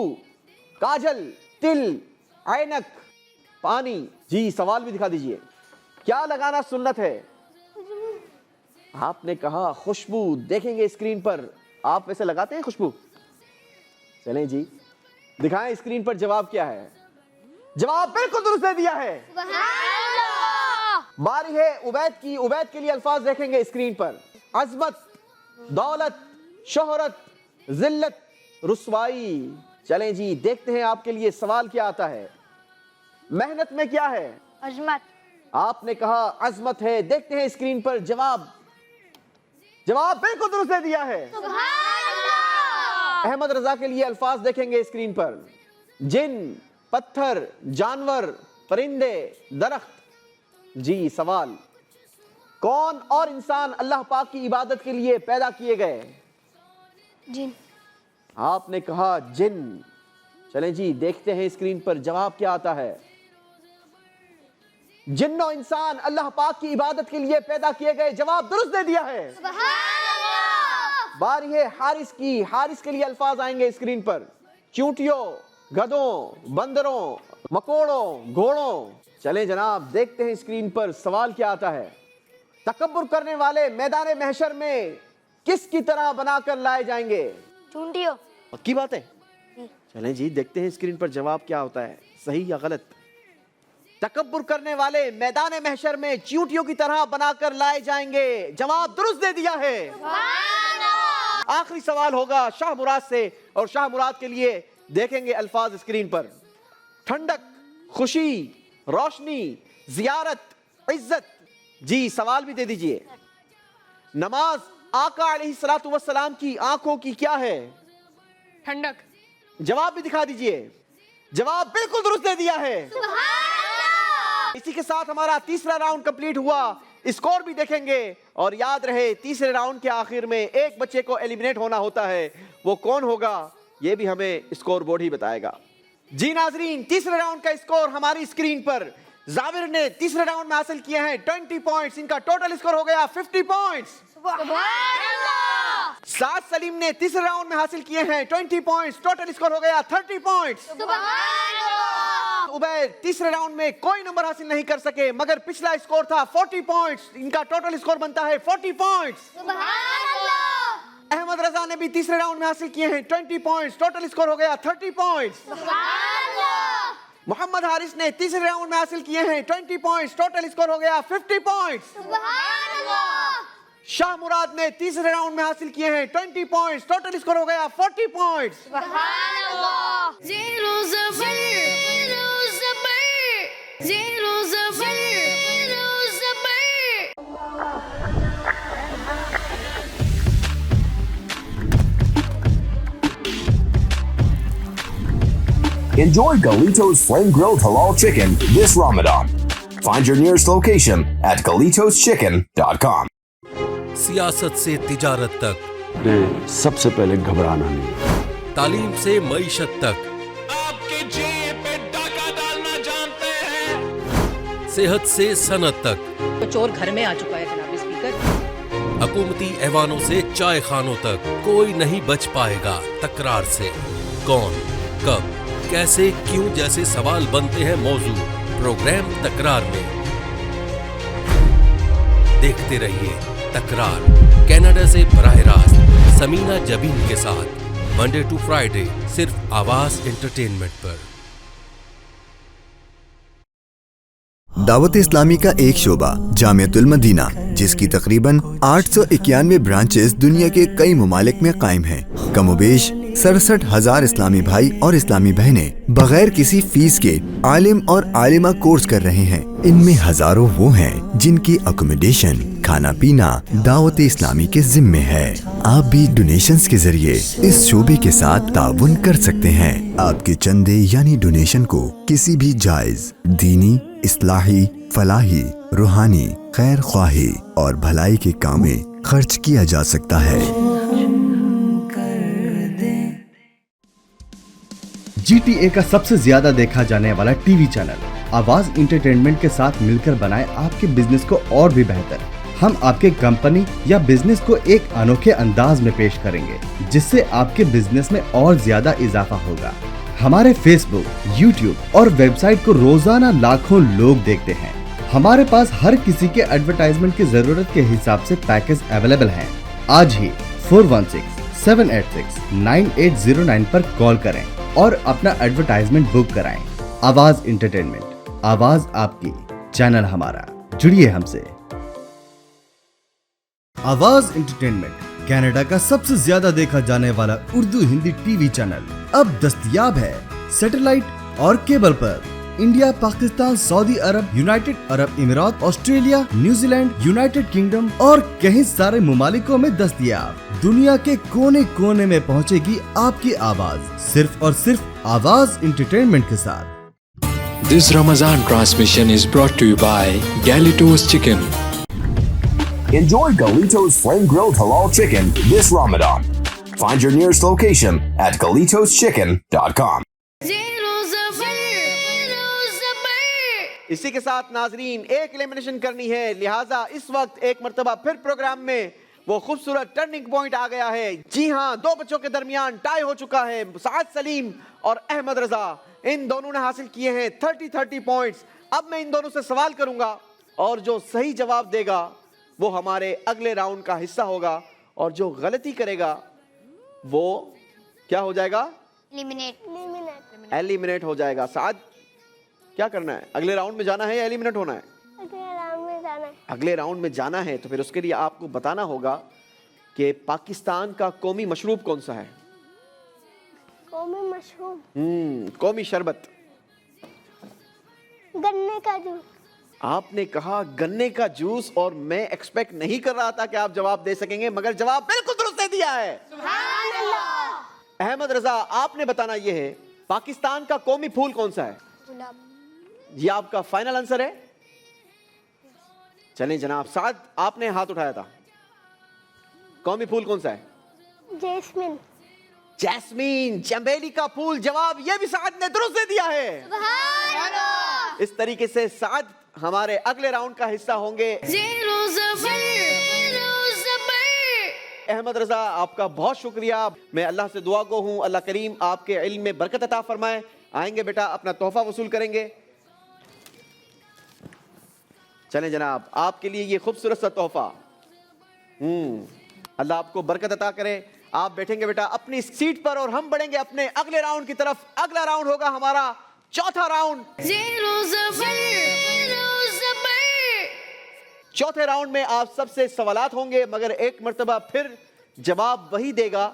काजल, तिल, ऐनक, पानी। जी, सवाल भी दिखा दीजिए। क्या लगाना सुन्नत है? आपने कहा खुशबू। देखेंगे स्क्रीन पर। आप वैसे लगाते हैं खुशबू? चलें जी, दिखाएं स्क्रीन पर जवाब क्या है। जवाब बिल्कुल दुरुस्त दे दिया है। बारी है उबैद की। उबैद के लिए अल्फाज देखेंगे स्क्रीन पर। अजमत, दौलत, शोहरत, जिल्लत, रुसवाई। चलें जी, देखते हैं आपके लिए सवाल क्या आता है। मेहनत में क्या है? अजमत। आपने कहा अजमत है। देखते हैं स्क्रीन पर जवाब। जवाब बिल्कुल दुरुस्त दे दिया है। अहमद रजा के लिए अल्फाज देखेंगे स्क्रीन पर। जिन, पत्थर, जानवर, परिंदे, दरख्त। जी, सवाल। कौन और इंसान अल्लाह पाक की इबादत के लिए पैदा किए गए? जिन। आपने कहा जिन। चलें जी, देखते हैं स्क्रीन पर जवाब क्या आता है। जिन्नो इंसान अल्लाह पाक की इबादत के लिए पैदा किए गए। जवाब दुरुस्त दे दिया है। बारी है हारिस की। हारिस के लिए अल्फाज आएंगे स्क्रीन पर। चूंटियों, गधों, बंदरों, मकोड़ों, घोड़ों। चलें जनाब, देखते हैं स्क्रीन पर सवाल क्या आता है। तकब्बुर करने वाले मैदान महशर में किसकी तरह बनाकर लाए जाएंगे? चूंटियों। पक्की बात है? चलें जी, देखते हैं स्क्रीन पर जवाब क्या होता है, सही या गलत। तकब्बुर करने वाले मैदान महशर में चींटियों की तरह बनाकर लाए जाएंगे। जवाब दुरुस्त दे दिया है। आखिरी सवाल होगा शाह मुराद से, और शाह मुराद के लिए देखेंगे अल्फाज स्क्रीन पर। ठंडक, खुशी, रोशनी, जियारत, इज्जत। जी, सवाल भी दे दीजिए। नमाज आका अलैहिस्सलातु वस्सलाम की आंखों की क्या है? ठंडक। जवाब भी दिखा दीजिए। जवाब बिल्कुल दुरुस्त दे दिया है। इसी के साथ हमारा तीसरा राउंड कंप्लीट हुआ। स्कोर भी देखेंगे, और याद रहे तीसरे राउंड के आखिर में एक बच्चे को एलिमिनेट होना होता है। वो कौन होगा ये भी हमें स्कोर बोर्ड ही बताएगा। जी नाजरीन, तीसरे राउंड का स्कोर हमारी स्क्रीन पर। जाविर ने तीसरे राउंड में हासिल किए हैं 20 पॉइंट्स। इनका टोटल स्कोर हो गया 50 पॉइंट्स। साद सलीम ने तीसरे राउंड में हासिल किए हैं 20 पॉइंट्स। टोटल स्कोर हो गया 30 पॉइंट्स। उबैद तीसरे राउंड में कोई नंबर हासिल नहीं कर सके, मगर पिछला स्कोर था 40 पॉइंट्स। इनका टोटल स्कोर बनता है 40 पॉइंट्स। अहमद रजा ने भी तीसरे राउंड में हासिल किए हैं 20 पॉइंट्स, टोटल स्कोर हो गया 30 पॉइंट्स। मोहम्मद हारिस ने तीसरे राउंड में हासिल किए हैं 20 पॉइंट्स, टोटल स्कोर हो गया 50 पॉइंट्स। शाह मुराद ने तीसरे राउंड में हासिल किए हैं 20 पॉइंट्स, टोटल स्कोर हो गया 40 points. Enjoy Galito's Flame Grilled Halal Chicken this Ramadan. Find your nearest location at GalitosChicken.com. सियासत से तिजारत तक, सबसे पहले घबराना नहीं। तालीम से मईशत तक, आपके जेब पे डाका डालना जानते हैं। सेहत से सनत तक, तो चोर घर में आ चुका है जनाब स्पीकर। हुकूमती ऐवानों से चाय खानों तक कोई नहीं बच पाएगा तकरार से। कौन, कब, कैसे, क्यों जैसे सवाल बनते हैं मौजू प्रोग्राम तकरार में। देखते रहिए तकरार, कनाडा से बराह रास्त समीना जबीन के साथ, मंडे टू फ्राइडे सिर्फ आवाज एंटरटेनमेंट पर। दावत इस्लामी का एक शोबा जामियतुल मदीना, जिसकी तकरीबन 891 ब्रांचेस दुनिया के कई ममालिक में कायम हैं। कमोबेश 67,000 इस्लामी भाई और इस्लामी बहनें बगैर किसी फीस के आलिम और आलिमा कोर्स कर रहे हैं। इनमें हजारों वो हैं जिनकी अकोमोडेशन, खाना पीना दावत इस्लामी के जिम्मे है। आप भी डोनेशंस के जरिए इस शोबे के साथ ताउन कर सकते हैं। आपके चंदे यानी डोनेशन को किसी भी जायज दीनी, इस्लाही, फलाही, रूहानी, खैर ख्वाही और भलाई के काम में खर्च किया जा सकता है। GTA का सबसे ज्यादा देखा जाने वाला टीवी चैनल आवाज इंटरटेनमेंट के साथ मिलकर बनाए आपके बिजनेस को और भी बेहतर। हम आपके कंपनी या बिजनेस को एक अनोखे अंदाज में पेश करेंगे, जिससे आपके बिजनेस में और ज्यादा इजाफा होगा। हमारे फेसबुक, यूट्यूब और वेबसाइट को रोजाना लाखों लोग देखते हैं। हमारे पास हर किसी के एडवर्टाइजमेंट की जरूरत के हिसाब से पैकेज अवेलेबल हैं। आज ही 416-786-9809 पर कॉल करें और अपना एडवर्टाइजमेंट बुक कराएं। आवाज इंटरटेनमेंट, आवाज आपकी, चैनल हमारा, जुड़िए हमसे। आवाज इंटरटेनमेंट कनाडा का सबसे ज्यादा देखा जाने वाला उर्दू हिंदी टीवी चैनल अब दस्तयाब है सैटेलाइट और केबल पर। India, Pakistan, Saudi Arab, United Arab Emirates, Australia, New Zealand, United Kingdom और कई सारे ममालिकों में दस्तयाब। दुनिया के कोने कोने में पहुंचेगी आपकी आवाज, सिर्फ और सिर्फ आवाज इंटरटेनमेंट के साथ। This Ramadan transmission is brought to you by Galitos Chicken. Enjoy Galito's Flame Grilled Halal Chicken this Ramadan. Find your nearest location at GalitosChicken.com. इसी के साथ नाजरीन एक एलिमिनेशन करनी है, लिहाजा इस वक्त एक मर्तबा फिर प्रोग्राम में वो खूबसूरत टर्निंग पॉइंट आ गया है। जी हाँ, दो बच्चों के दरमियान टाई हो चुका है। साद सलीम और अहमद रजा, इन दोनों ने हासिल किए हैं 30 पॉइंट्स। अब मैं इन दोनों से सवाल करूंगा और जो सही जवाब देगा वो हमारे अगले राउंड का हिस्सा होगा, और जो गलती करेगा वो क्या हो जाएगा? एलिमिनेट हो जाएगा। साद, क्या करना है? अगले राउंड में जाना है या एलिमिनेट होना है? अगले राउंड में जाना है, तो फिर उसके लिए आपको बताना होगा कि पाकिस्तान का कौमी मशरूब कौन सा है? कौमी मशरूब, कौमी शरबत। गन्ने का जूस। आपने कहा गन्ने का जूस, और मैं एक्सपेक्ट नहीं कर रहा था कि आप जवाब दे सकेंगे, मगर जवाब बिल्कुल दुरुस्त दे दिया है। सुभान अल्लाह। अहमद रजा, आपने बताना यह है पाकिस्तान का कौमी फूल कौन सा है? ये आपका फाइनल आंसर है? चलें जनाब, साद आपने हाथ उठाया था, कौमी फूल कौन सा है? जैस्मिन। जैस्मीन, चंबेली का फूल। जवाब ये भी साद ने दुरुस्त दे दिया है। इस तरीके से साद हमारे अगले राउंड का हिस्सा होंगे। अहमद रजा, आपका बहुत शुक्रिया। मैं अल्लाह से दुआ गो हूँ, अल्लाह करीम आपके इल्म में बरकत अता फरमाए। आएंगे बेटा, अपना तोहफा वसूल करेंगे। चलें जनाब, आपके लिए ये खूबसूरत सा तोहफा। اللہ آپ کو برکت عطا کرے. آپ بیٹھیں گے بیٹا اپنی سیٹ پر اور ہم بڑھیں گے اپنے اگلے راؤنڈ کی طرف. اگلا راؤنڈ ہوگا ہمارا چوتھا راؤنڈ. چوتھے راؤنڈ میں آپ سب سے سوالات ہوں گے, مگر ایک مرتبہ پھر جواب وہی دے گا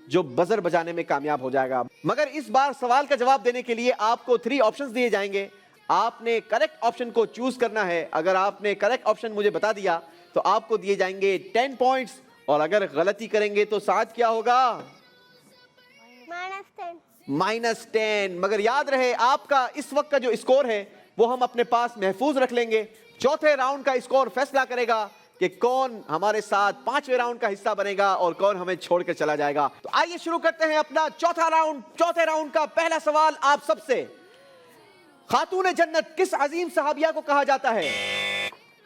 جو بزر بجانے میں کامیاب ہو جائے گا. مگر اس بار سوال کا جواب دینے کے لیے آپ کو 3 آپشنز دیے جائیں گے. آپ نے کریکٹ آپشن کو چوز کرنا ہے. اگر آپ نے کریکٹ آپشن مجھے بتا دیا تو آپ کو دیے جائیں گے 10 پوائنٹس, اور اگر غلطی کریں گے تو ساتھ کیا ہوگا؟ -10. مگر یاد رہے آپ کا اس وقت کا جو اسکور ہے وہ ہم اپنے پاس محفوظ رکھ لیں گے. چوتھے راؤنڈ کا اسکور فیصلہ کرے گا کہ کون ہمارے ساتھ 5ویں راؤنڈ کا حصہ بنے گا اور کون ہمیں چھوڑ کر چلا جائے گا. تو آئیے شروع کرتے ہیں اپنا چوتھا راؤنڈ. چوتھے راؤنڈ کا پہلا سوال آپ سب سے, خاتون جنت کس عظیم صحابیہ کو کہا جاتا ہے؟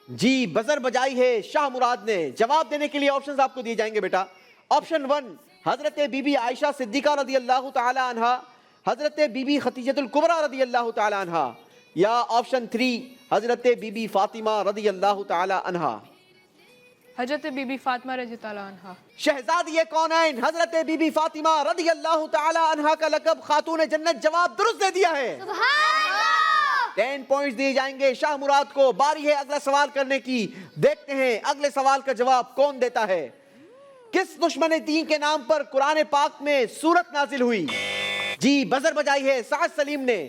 جی بزر بجائی ہے شاہ مراد نے. جواب دینے کے لیے آپشنز آپ کو دیے جائیں گے بیٹا. آپشن 1 حضرت بی بی عائشہ صدیقہ رضی اللہ تعالی عنہا, حضرت بی بی خدیجہ الکبریٰ رضی اللہ تعالی عنہا, یا آپشن 3 حضرت بی بی فاطمہ رضی اللہ تعالی عنہا. حضرت بی بی فاطمہ رضی اللہ عنہا. شہزادی کونین حضرت بی بی فاطمہ رضی اللہ تعالی عنہا کا لقب خاتون جنت جواب درست دے دیا ہے. 10 پوائنٹس دیے جائیں گے شاہ مراد کو. باری ہے اگلا سوال کرنے کی. دیکھتے ہیں اگلے سوال کا جواب کون دیتا ہے. کس دشمن دین کے نام پر قرآن پاک میں سورت نازل ہوئی؟ جی بزر بجائی ہے سعد سلیم نے.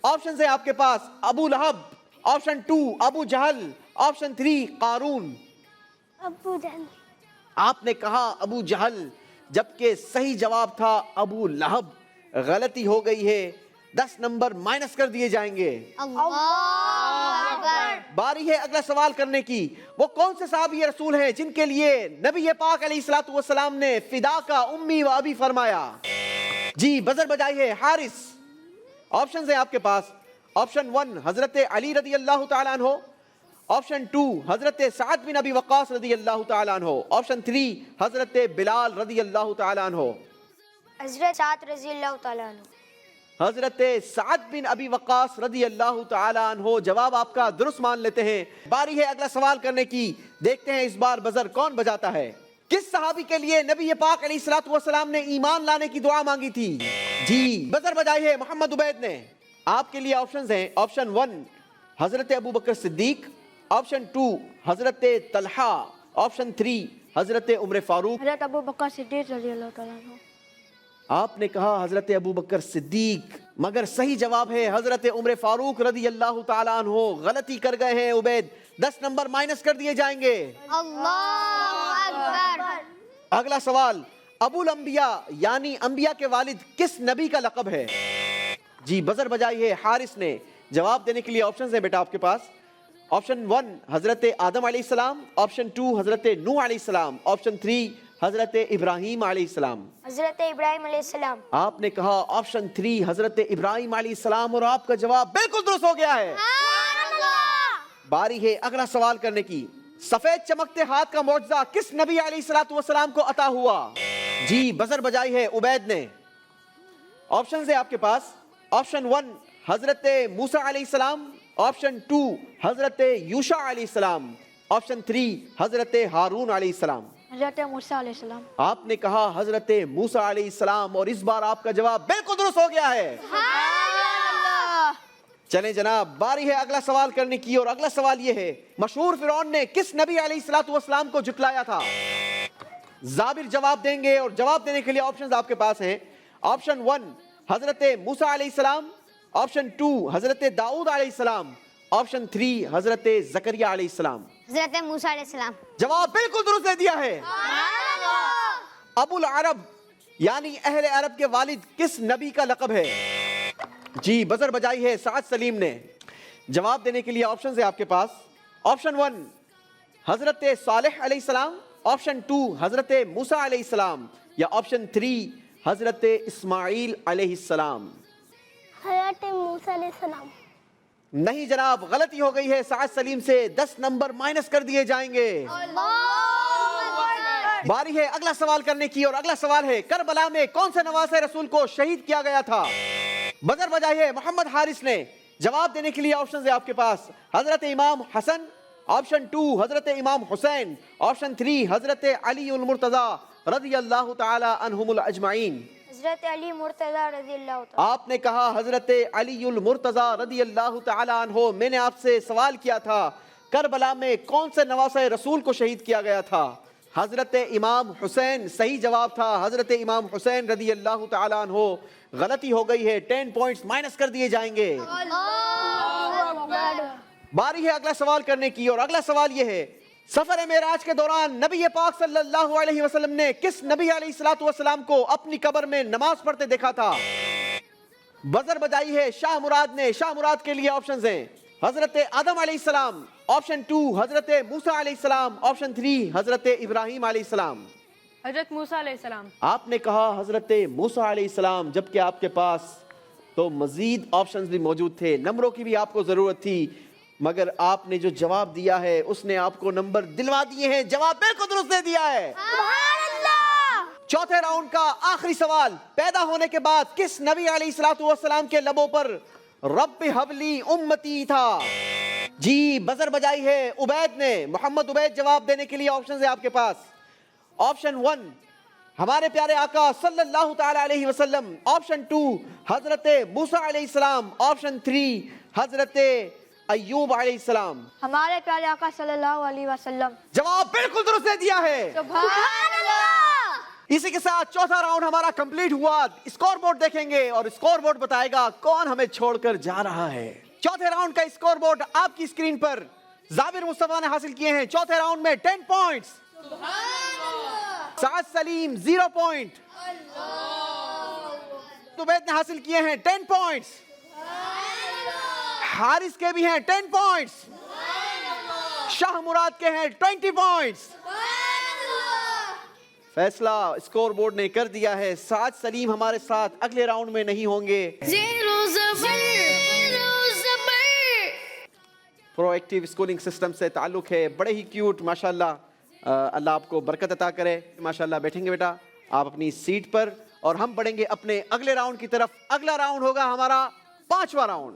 آپشن ہے آپ کے پاس ابو لہب, آپشن 2 ابو جہل, آپشن 3 قارون. ابو جہل. آپ نے کہا ابو جہل جبکہ صحیح جواب تھا ابو لہب. غلطی ہو گئی ہے, 10 نمبر مائنس کر دیے جائیں گے. باری ہے اگلا سوال کرنے کی. وہ کون سے صحابی رسول ہیں جن کے لیے نبی پاک علیہ الصلوۃ والسلام نے فدا کا امی و ابی فرمایا؟ جی بزر بجائی ہے حارث. آپشنز ہیں آپ کے پاس. آپشن 1 حضرت علی رضی اللہ تعالیٰ عنہ, آپشن 2 حضرت سعد بن ابی وقاص رضی اللہ تعالیٰ عنہ, آپشن 3 حضرت بلال رضی اللہ تعالیٰ عنہ. حضرت سعد رضی اللہ تعالیٰ عنہ. حضرت سعد بن ابی وقاص رضی اللہ تعالیٰ عنہ. جواب آپ کا درست مان لیتے ہیں. باری ہے اگلا سوال کرنے کی. دیکھتے ہیں اس بار بزر کون بجاتا ہے. کس صحابی کے لیے نبی پاک علیہ الصلوۃ والسلام نے ایمان لانے کی دعا مانگی تھی؟ جی بزر بجائی ہے محمد عبید نے. آپ کے لیے آپشنز ہیں. آپشن 1 حضرت ابو بکر صدیق, آپشن 2 حضرت طلحہ, آپشن 3 حضرت عمر فاروق. حضرت ابو بکر صدیق رضی اللہ تعالیٰ عنہ. آپ نے کہا حضرت ابو بکر صدیق, مگر صحیح جواب ہے حضرت عمر فاروق رضی اللہ تعالیٰ عنہ. غلطی کر گئے ہیں عبید, 10 نمبر مائنس کر دیے جائیں گے. اللہ اکبر. اگلا سوال, ابو الانبیاء یعنی انبیاء کے والد کس نبی کا لقب ہے؟ جی بزر بجائی ہے حارث نے. جواب دینے کے لیے آپشنز ہیں بیٹا آپ کے پاس. آپشن 1 حضرت آدم علیہ السلام, آپشن 2 حضرت نوح علیہ السلام, آپشن 3 حضرت ابراہیم علیہ السلام. حضرت ابراہیم علیہ السلام. آپ نے کہا آپشن 3 حضرت ابراہیم علیہ السلام, اور آپ کا جواب بالکل درست ہو گیا ہے. باری ہے اگلا سوال کرنے کی. سفید چمکتے ہاتھ کا معجزہ کس نبی علیہ الصلوۃ والسلام کو عطا ہوا؟ جی بزر بجائی ہے عبید نے. آپشنز ہے آپ کے پاس. آپشن 1 حضرت موسیٰ علیہ السلام, آپشن 2 حضرت یوشع علیہ السلام, آپشن 3 حضرت ہارون علیہ السلام. حضرت موسیٰ علیہ السلام. آپ نے کہا حضرت موسیٰ علیہ السلام, اور اس بار آپ کا جواب بالکل درست ہو گیا ہے. چلیں جناب, باری ہے اگلا سوال کرنے کی, اور اگلا سوال یہ ہے مشہور فرعون نے کس نبی علیہ الصلوۃ والسلام کو جھٹلایا تھا؟ زابر جواب دیں گے, اور جواب دینے کے لیے آپشنز آپ کے پاس ہیں. آپشن 1 حضرت موسیٰ علیہ السلام, آپشن 2 حضرت داؤد علیہ السلام, آپشن 3 حضرت زکریا علیہ السلام. حضرت موسیٰ علیہ السلام. جواب بالکل درست دے دیا ہے. ابو العرب یعنی اہل عرب کے والد کس نبی کا لقب ہے؟ جی بزر بجائی ہے سعد سلیم نے. جواب دینے کے لیے آپشنز ہیں آپ کے پاس. آپشن 1 حضرت صالح علیہ السلام, آپشن 2 حضرت موسیٰ علیہ السلام, یا آپشن 3 حضرت اسماعیل علیہ السلام. حضرت موسیٰ علیہ السلام. نہیں جناب, غلطی ہو گئی ہے سعد سلیم سے, 10 نمبر مائنس کر دیے جائیں گے. باری ہے اگلا سوال کرنے کی, اور اگلا سوال ہے کربلا میں کون سے نواسے رسول کو شہید کیا گیا تھا؟ بزر بجائی ہے محمد حارث نے. جواب دینے کے لیے آپشنز ہے آپ کے پاس. حضرت امام حسن, ऑप्शन 2 हजरत इमाम हुसैन, ऑप्शन 3 हजरत अली उल मुर्तजा रज़ी अल्लाह ताला अन्हुमुल अजमाइन। हजरत अली मुर्तजा रज़ी अल्लाह ताला। आपने कहा हजरत अली उल मुर्तजा रज़ी अल्लाह ताला अन्हो। मैंने आपसे सवाल किया था करबला में कौन से नवासे रसूल को शहीद किया गया था? हजरत इमाम हुसैन सही जवाब था। हजरत इमाम हुसैन रज़ी अल्लाह ताला अन्हो। गलती हो गई है, 10 पॉइंट्स माइनस कर दिए जाएंगे। बारी है अगला सवाल करने की, और अगला सवाल यह है, सफर मेराज के दौरान नबी पाक सल्लल्लाहु अलैहि वसल्लम ने किस नबी अलैहिस्सलातु वस्सलाम को अपनी कब्र में नमाज पढ़ते देखा था? बजर बजाई है शाह मुराद ने। शाह मुराद के लिए ऑप्शंस हैं हजरत आदम अलैहिस्सलाम, ऑप्शन 2 हजरत मूसा अलैहिस्सलाम, ऑप्शन 3 हजरत इब्राहिम अलैहिस्सलाम। हजरत मूसा अलैहिस्सलाम। आपने कहा हजरत मूसा अलैहिस्सलाम, जबकि आपके पास तो मजीद ऑप्शंस भी मौजूद थे, नंबरों की भी आपको जरूरत थी, मगर आपने जो जवाब दिया है उसने आपको नंबर दिलवा दिए हैं। जवाब बिल्कुल दुरुस्त दे दिया है। चौथे राउंड का आखिरी सवाल, पैदा होने के बाद किस नबी अलैहिस्सलातु वस्सलाम के लबों पर रब्बि हबली उम्मती था? जी बजर बजाई है उबैद ने। मोहम्मद उबैद जवाब देने के लिए ऑप्शन है आपके पास। ऑप्शन 1 हमारे प्यारे आका सल्लल्लाहु ताला अलैहि वसल्लम, ऑप्शन 2 हजरत मूसा अलैहिस्सलाम, ऑप्शन 3 हजरत अय्यूब अलैहिस्सलाम। हमारे प्यारे आका सल्लल्लाहु अलैहि वसल्लम। जवाब बिल्कुल दुरुस्त दे दिया है। सुभान अल्लाह। इसी के साथ चौथा राउंड हमारा कंप्लीट हुआ। स्कोर बोर्ड देखेंगे और स्कोर बोर्ड बताएगा कौन हमें छोड़कर जा रहा है। चौथे राउंड का स्कोर बोर्ड आपकी स्क्रीन पर। जाबिर मुस्तफा ने हासिल किए हैं चौथे राउंड में 10 पॉइंट्स। साद सलीम 0 पॉइंट। तुबैद ने हासिल किए हैं 10 पॉइंट्स। हारिस के भी हैं 10 पॉइंट्स। शाह मुराद के हैं 20 पॉइंट्स। फैसला स्कोर बोर्ड ने कर दिया है। साद सलीम हमारे साथ अगले राउंड में नहीं होंगे। प्रोएक्टिव स्कूलिंग सिस्टम से ताल्लुक है, बड़े ही क्यूट माशाल्लाह। अल्लाह आपको बरकत अता करे। माशाल्लाह बैठेंगे बेटा आप अपनी सीट पर, और हम बढ़ेंगे अपने अगले राउंड की तरफ। अगला राउंड होगा हमारा 5वां राउंड।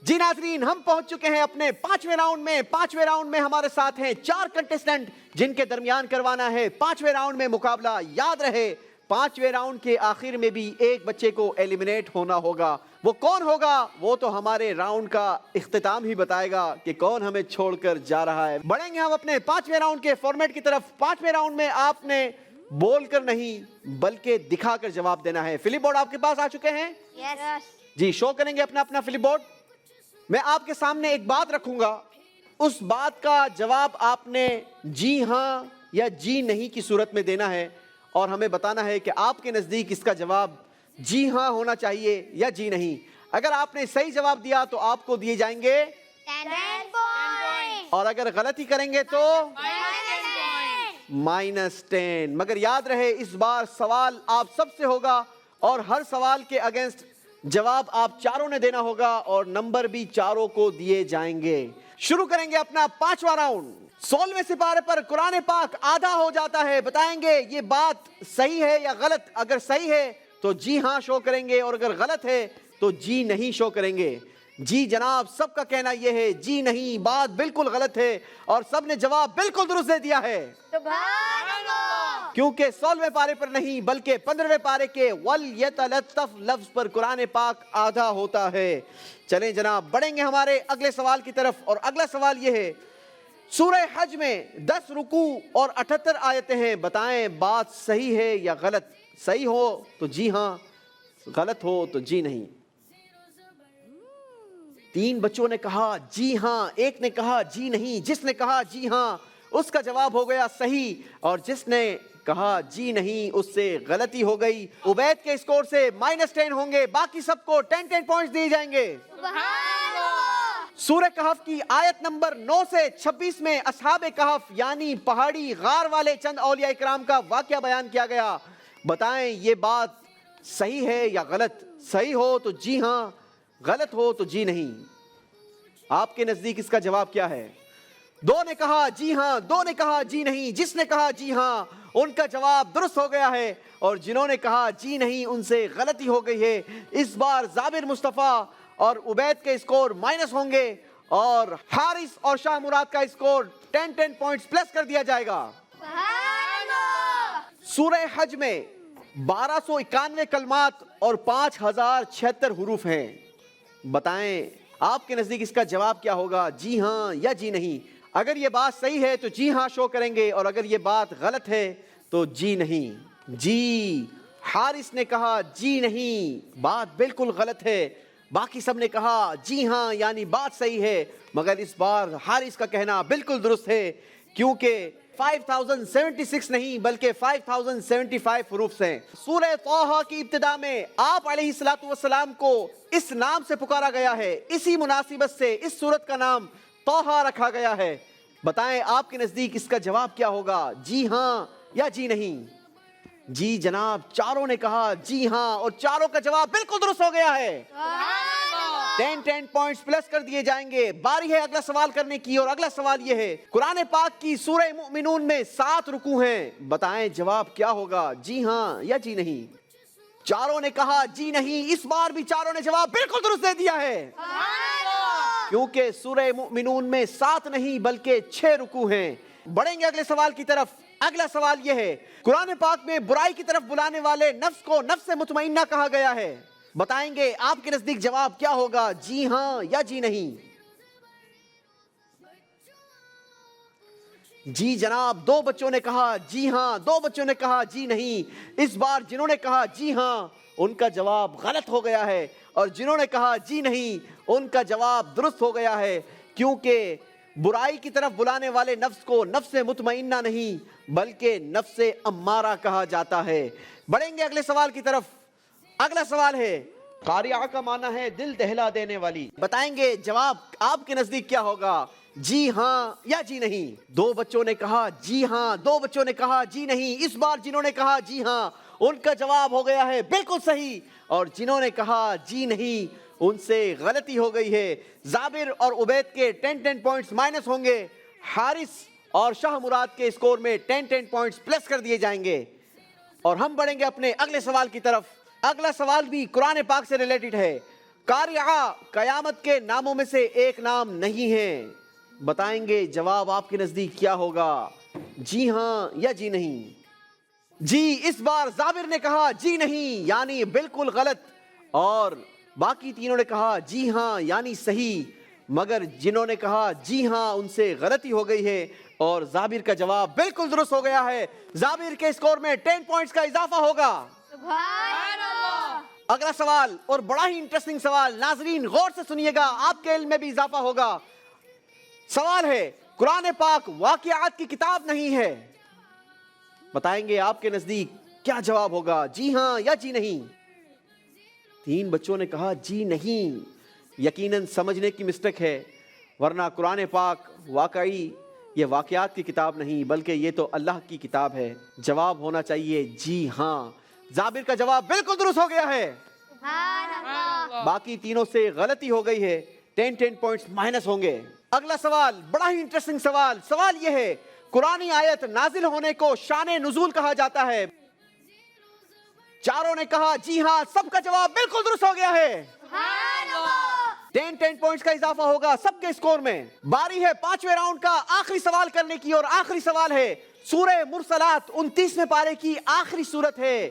जी नाज़रीन, हम पहुंच चुके हैं अपने 5वें राउंड में। 5वें राउंड में हमारे साथ हैं 4 कंटेस्टेंट जिनके दरमियान करवाना है 5वें राउंड में मुकाबला। याद रहे 5वें राउंड के आखिर में भी एक बच्चे को एलिमिनेट होना होगा। वो कौन होगा वो तो हमारे राउंड का इख्तिताम ही बताएगा कि कौन हमें छोड़कर जा रहा है। बढ़ेंगे हम अपने 5वें राउंड के फॉर्मेट की तरफ। 5वें राउंड में आपने बोल कर नहीं बल्कि दिखाकर जवाब देना है। फ्लिप बोर्ड आपके पास आ चुके हैं? यस। जी शो करेंगे अपना अपना फ्लिप बोर्ड। मैं आपके सामने एक बात रखूंगा, उस बात का जवाब आपने जी हां या जी नहीं की सूरत में देना है, और हमें बताना है कि आपके नजदीक इसका जवाब जी हां होना चाहिए या जी नहीं। अगर आपने सही जवाब दिया तो आपको दिए जाएंगे 10 पॉइंट, और अगर गलती करेंगे तो -10। मगर याद रहे इस बार सवाल आप सबसे होगा, और हर सवाल के अगेंस्ट जवाब आप चारों ने देना होगा, और नंबर भी चारों को दिए जाएंगे। शुरू करेंगे अपना 5वां राउंड। 16वें सिपारे पर कुरान पाक आधा हो जाता है। बताएंगे ये बात सही है या गलत। अगर सही है तो जी हां शो करेंगे, और अगर गलत है तो जी नहीं शो करेंगे। जी जनाब, सबका कहना यह है जी नहीं, बात बिल्कुल गलत है, और सब ने जवाब बिल्कुल दुरुस्त दे दिया है। क्योंकि 16वें पारे पर नहीं बल्कि 15वें पारे के वल यतलत्तफ लफ्ज पर कुरान पाक आधा होता है। चलें जनाब, बढ़ेंगे हमारे अगले सवाल की तरफ, और अगला सवाल यह है, सूरह हज में 10 रुकू और 78 आयतें हैं। बताएं बात सही है या गलत। सही हो तो जी हां, गलत हो तो जी नहीं। 3 बच्चों ने कहा जी हां, एक ने कहा जी नहीं। जिसने कहा जी हां उसका जवाब हो गया सही, और जिसने कहा जी नहीं उससे गलती हो गई। उबैद के स्कोर से -10 होंगे, बाकी सबको 10 पॉइंट्स दिए जाएंगे। सूरह कहफ की आयत नंबर 9 से 26 में असहाबे कहफ यानी पहाड़ी गार वाले चंद औलिया इकराम का वाकया बयान किया गया। बताएं ये बात सही है या गलत। सही हो तो जी हां, गलत हो तो जी नहीं। आपके नजदीक इसका जवाब क्या है? 2 ने कहा जी हां, 2 ने कहा जी नहीं। जिसने कहा जी हां उनका जवाब दुरुस्त हो गया है, और जिन्होंने कहा जी नहीं उनसे गलती हो गई है। इस बार जाबिर मुस्तफा اور عبید کے اسکور مائنس ہوں گے اور حارث اور شاہ مراد کا اسکور 10 پوائنٹس پلس کر دیا جائے گا. سورہ حج میں 1291 کلمات اور 5076 حروف ہیں. بتائیں آپ کے نزدیک اس کا جواب کیا ہوگا؟ جی ہاں یا جی نہیں؟ اگر یہ بات صحیح ہے تو جی ہاں شو کریں گے اور اگر یہ بات غلط ہے تو جی نہیں. جی حارث نے کہا جی نہیں، بات بالکل غلط ہے. باقی سب نے کہا جی ہاں یعنی بات صحیح ہے، مگر اس بار حارث کا کہنا بالکل درست ہے کیونکہ 5076 نہیں بلکہ 5075 حروف ہیں. سورہ طٰہٰ کی ابتدا میں آپ علیہ السلام کو اس نام سے پکارا گیا ہے، اسی مناسبت سے اس سورت کا نام طٰہٰ رکھا گیا ہے. بتائیں آپ کے نزدیک اس کا جواب کیا ہوگا؟ جی ہاں یا جی نہیں؟ جی جناب، چاروں نے کہا جی ہاں اور چاروں کا جواب بالکل درست ہو گیا ہے. 10 پوائنٹس پلس کر دیے جائیں گے. باری ہے اگلا سوال کرنے کی اور اگلا سوال یہ ہے، قرآن پاک کی سورہ مؤمنون میں 7 رکوع ہیں. بتائیں جواب کیا ہوگا؟ جی ہاں یا جی نہیں؟ چاروں نے کہا جی نہیں. اس بار بھی چاروں نے جواب بالکل درست دے دیا ہے کیونکہ سورہ مؤمنون میں 7 نہیں بلکہ 6 رکوع ہیں. بڑھیں گے اگلے سوال کی طرف. اگلا سوال یہ ہے، قرآن پاک میں برائی کی طرف بلانے والے نفس کو نفس مطمئنہ کہا گیا ہے. بتائیں گے آپ کے نزدیک جواب کیا ہوگا؟ جی ہاں یا جی نہیں؟ جی جناب، 2 بچوں نے کہا جی ہاں، 2 بچوں نے کہا جی نہیں. اس بار جنہوں نے کہا جی ہاں ان کا جواب غلط ہو گیا ہے اور جنہوں نے کہا جی نہیں ان کا جواب درست ہو گیا ہے کیونکہ برائی کی طرف بلانے والے نفس کو نفس مطمئنہ نہیں بلکہ نفس امارہ کہا جاتا ہے. بڑھیں گے اگلے سوال کی طرف. اگلا سوال ہے، قاریعہ کا معنی ہے دل دہلا دینے والی. بتائیں گے جواب آپ کے نزدیک کیا ہوگا؟ جی ہاں یا جی نہیں؟ 2 بچوں نے کہا جی ہاں، 2 بچوں نے کہا جی نہیں. اس بار جنہوں نے کہا جی ہاں ان کا جواب ہو گیا ہے بالکل صحیح اور جنہوں نے کہا جی نہیں ان سے غلطی ہو گئی ہے. زابر اور عبید کے 10 پوائنٹس مائنس ہوں گے. حارث اور شاہ مراد کے اسکور میں 10 پوائنٹس پلس کر دیے جائیں گے اور ہم بڑھیں گے اپنے اگلے سوال کی طرف. اگلا سوال بھی قرآن پاک سے ریلیٹڈ ہے. قاریعہ قیامت کے ناموں میں سے ایک نام نہیں ہے. بتائیں گے جواب آپ کے نزدیک کیا ہوگا؟ جی ہاں یا جی نہیں؟ جی اس بار زابر نے کہا جی نہیں یعنی بالکل غلط اور باقی تینوں نے کہا جی ہاں یعنی صحیح، مگر جنہوں نے کہا جی ہاں ان سے غلطی ہو گئی ہے اور زابر کا جواب بالکل درست ہو گیا ہے. زابر کے اسکور میں 10 پوائنٹس کا اضافہ ہوگا. اگلا سوال اور بڑا ہی انٹرسٹنگ سوال، ناظرین غور سے سنیے گا، آپ کے علم میں بھی اضافہ ہوگا. سوال ہے، قرآن پاک واقعات کی کتاب نہیں ہے. بتائیں گے آپ کے نزدیک کیا جواب ہوگا؟ جی ہاں یا جی نہیں؟ 3 بچوں نے کہا جی نہیں. یقیناً سمجھنے کی مسٹیک ہے ورنہ قرآن پاک واقعی یہ واقعات کی کتاب نہیں بلکہ یہ تو اللہ کی کتاب ہے. جواب ہونا چاہیے جی ہاں. زابر کا جواب بالکل درست ہو گیا ہے. باقی تینوں سے غلطی ہو گئی ہے. 10 پوائنٹس مائنس ہوں گے. اگلا سوال بڑا ہی انٹرسٹنگ سوال. سوال یہ ہے، قرآنی آیت نازل ہونے کو شان نزول کہا جاتا ہے. چاروں نے کہا جی ہاں، سب کا جواب بالکل درست ہو گیا ہے. 10 پوائنٹس کا اضافہ ہوگا سب کے اسکور میں. باری ہے 5ویں راؤنڈ کا آخری سوال کرنے کی اور آخری سوال ہے سورہ مرسلات 29ویں پارے کی آخری سورت ہے.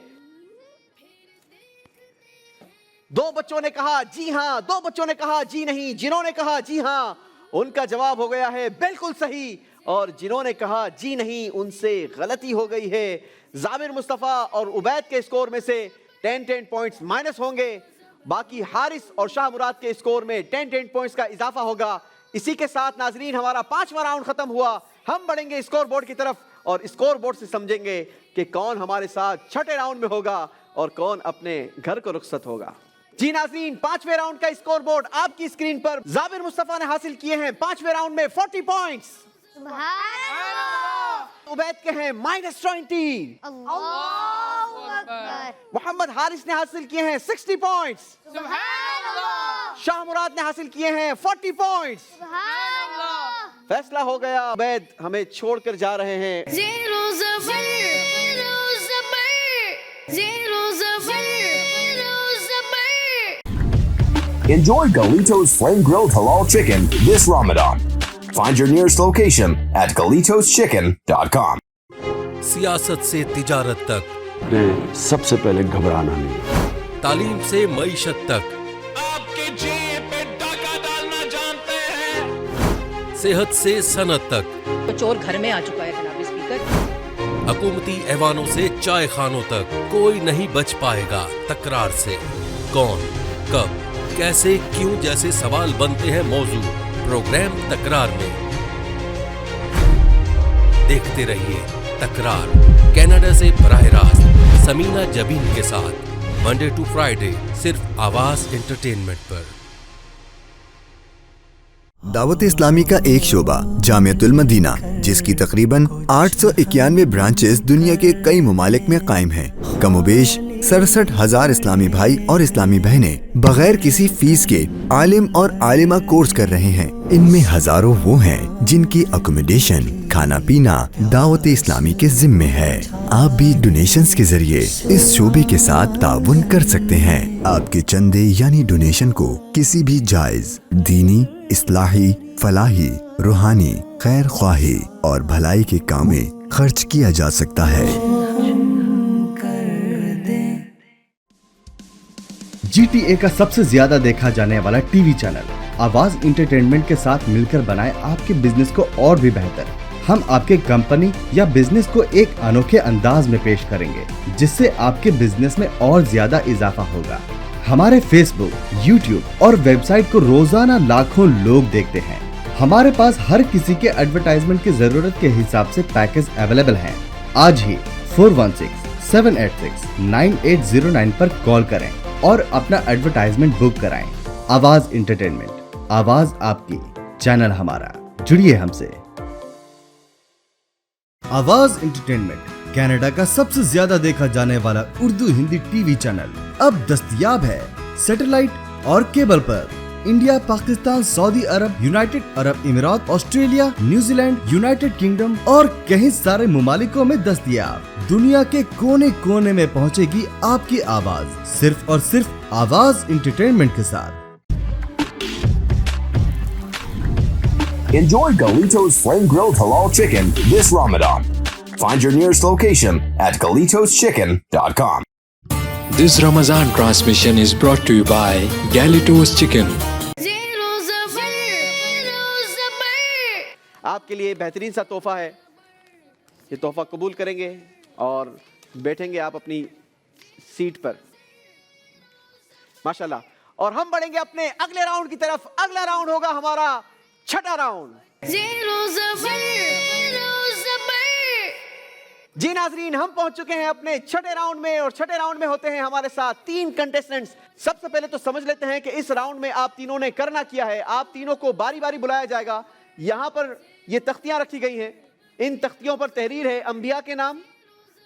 2 بچوں نے کہا جی ہاں، 2 بچوں نے کہا جی نہیں. جنہوں نے کہا جی ہاں ان کا جواب ہو گیا ہے بالکل صحیح اور جنہوں نے کہا جی نہیں ان سے غلطی ہو گئی ہے. زابر مصطفیٰ اور عبید کے اسکور میں سے 10 پوائنٹس مائنس ہوں گے. باقی حارث اور شاہ مراد کے اسکور میں 10 پوائنٹس کا اضافہ ہوگا. اسی کے ساتھ ناظرین ہمارا 5واں راؤنڈ ختم ہوا. ہم بڑھیں گے اسکور بورڈ کی طرف اور اسکور بورڈ سے سمجھیں گے کہ کون ہمارے ساتھ 6ٹھے راؤنڈ میں ہوگا اور کون اپنے گھر کو رخصت ہوگا. جی ناظرین، 5ویں راؤنڈ کا اسکور بورڈ آپ کی اسکرین پر. زابر مصطفیٰ نے حاصل کیے ہیں 5ویں راؤنڈ میں 40 پوائنٹس. عبید کے ہیں -20. محمد حارث نے حاصل کیے ہیں 60 پوائنٹس. شاہ مراد نے حاصل کیے ہیں 40 پوائنٹس. فیصلہ ہو گیا، عبید ہمیں چھوڑ کر جا رہے ہیں. Enjoy Galito's flame-grilled halal chicken this Ramadan. Find your nearest location at GalitosChicken.com. सियासत से तिजारत तक, ने सबसे पहले घबराना नहीं। तालीम से मईशत तक, आपके जेब पे डाका डालना जानते हैं। सेहत से सनत तक, तो चोर घर में आ चुका है जनाब स्पीकर। हुकूमती ऐवानों से चाय खानों तक, कोई नहीं बच पाएगा तकरार से। कौन, कब, कैसे, क्यों जैसे सवाल बनते हैं मौजू प्रोग्राम तकरार में। देखते रहिए तकरार, कनाडा से बराह रास्त समीना जबीन के साथ, मंडे टू फ्राइडे सिर्फ आवाज एंटरटेनमेंट पर। दावत इस्लामी का एक शोबा जामियतुल मदीना, जिसकी तकरीबन 891 ब्रांचेस दुनिया के कई ममालिक में कायम हैं। कमोबेश 67,000 इस्लामी भाई और इस्लामी बहनें बगैर किसी फीस के आलिम और आलिमा कोर्स कर रहे हैं। इनमें हजारों वो हैं जिनकी अकोमोडेशन, खाना पीना दावत इस्लामी के जिम्मे है। आप भी डोनेशंस के जरिए इस शोबे के साथ ताउन कर सकते हैं। आपके चंदे यानी डोनेशन को किसी भी जायज दीनी, इस्लाही, फलाही, रूहानी, खैर ख्वाही और भलाई के काम में खर्च किया जा सकता है। GTA का सबसे ज्यादा देखा जाने वाला टीवी चैनल आवाज इंटरटेनमेंट के साथ मिलकर बनाए आपके बिजनेस को और भी बेहतर। हम आपके कंपनी या बिजनेस को एक अनोखे अंदाज में पेश करेंगे, जिससे आपके बिजनेस में और ज्यादा इजाफा होगा। हमारे फेसबुक, यूट्यूब और वेबसाइट को रोजाना लाखों लोग देखते हैं। हमारे पास हर किसी के एडवर्टाइजमेंट की जरूरत के हिसाब से पैकेज अवेलेबल हैं। आज ही 416-786-9809 पर कॉल करें और अपना एडवर्टाइजमेंट बुक कराएं। आवाज इंटरटेनमेंट, आवाज आपकी, चैनल हमारा। जुड़िए हमसे। आवाज इंटरटेनमेंट कनाडा का सबसे ज्यादा देखा जाने वाला उर्दू हिंदी टीवी चैनल अब दस्तयाब है सैटेलाइट और केबल पर। India, Pakistan, Saudi Arab, United अरब अमीरात, ऑस्ट्रेलिया, न्यूजीलैंड, यूनाइटेड किंगडम और कई सारे ममालिकों में दस्तयाब। दुनिया के कोने कोने में पहुंचेगी आपकी आवाज, सिर्फ और सिर्फ आवाज इंटरटेनमेंट के साथ। Enjoy Galito's flame-grilled halal chicken this Ramadan. Find your nearest location at GalitosChicken.com. This Ramadan transmission is brought to you by Galitos Chicken. आपके लिए बेहतरीन सा तोहफा है। ये तोहफा कबूल करेंगे और बैठेंगे आप अपनी सीट पर, माशाल्लाह। और हम बढ़ेंगे अपने अगले राउंड की तरफ। अगला राउंड होगा हमारा छठा राउंड। जी नाजरीन, हम पहुंच चुके हैं अपने छठे राउंड में और छठे राउंड में होते हैं हमारे साथ 3 कंटेस्टेंट्स। सबसे पहले तो समझ लेते हैं कि इस राउंड में आप तीनों ने करना क्या है। आप तीनों को बारी बारी बुलाया जाएगा। यहाँ पर ये तख्तियां रखी गई हैं। इन तख्तियों पर तहरीर है अंबिया के नाम,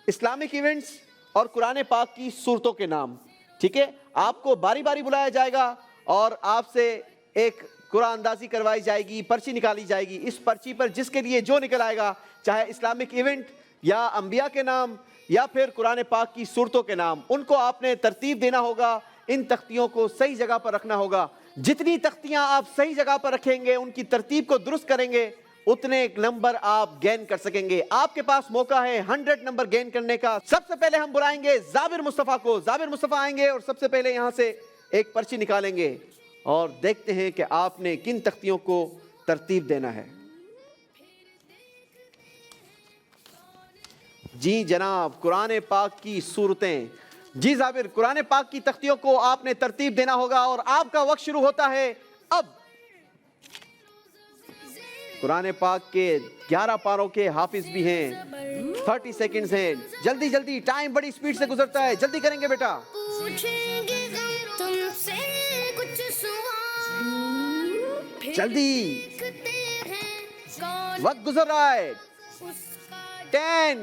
इस्लामिक इवेंट्स और कुरान पाक की सूरतों के नाम। ठीक है, आपको बारी बारी बुलाया जाएगा और आपसे एक कुरान अंदाजी करवाई जाएगी, पर्ची निकाली जाएगी। इस पर्ची पर जिसके लिए जो निकल आएगा, चाहे इस्लामिक इवेंट या अंबिया के नाम या फिर कुरान पाक की सूरतों के नाम, उनको आपने तरतीब देना होगा। इन तख्तियों को सही जगह पर रखना होगा। जितनी तख्तियां आप सही जगह पर रखेंगे, उनकी तरतीब को दुरुस्त करेंगे, उतने नंबर आप गेन कर सकेंगे। आपके पास मौका है 100 नंबर गेन करने का। सबसे पहले हम बुलाएंगे जाबिर मुस्तफा को। जाबिर मुस्तफा आएंगे और सबसे पहले यहां से एक पर्ची निकालेंगे और देखते हैं कि आपने किन तख्तियों को तरतीब देना है। जी जनाब, कुरान पाक की सूरतें। जी जाबिर, कुरान पाक की तख्तियों को आपने तरतीब देना होगा और आपका वक्त शुरू होता है अब। कुरान पाक के 11 पारों के हाफिज भी हैं। 30 सेकंड्स हैं। जल्दी जल्दी, टाइम बड़ी स्पीड से गुजरता है। जल्दी करेंगे बेटा। जल्दी, वक्त गुजर रहा है। 10,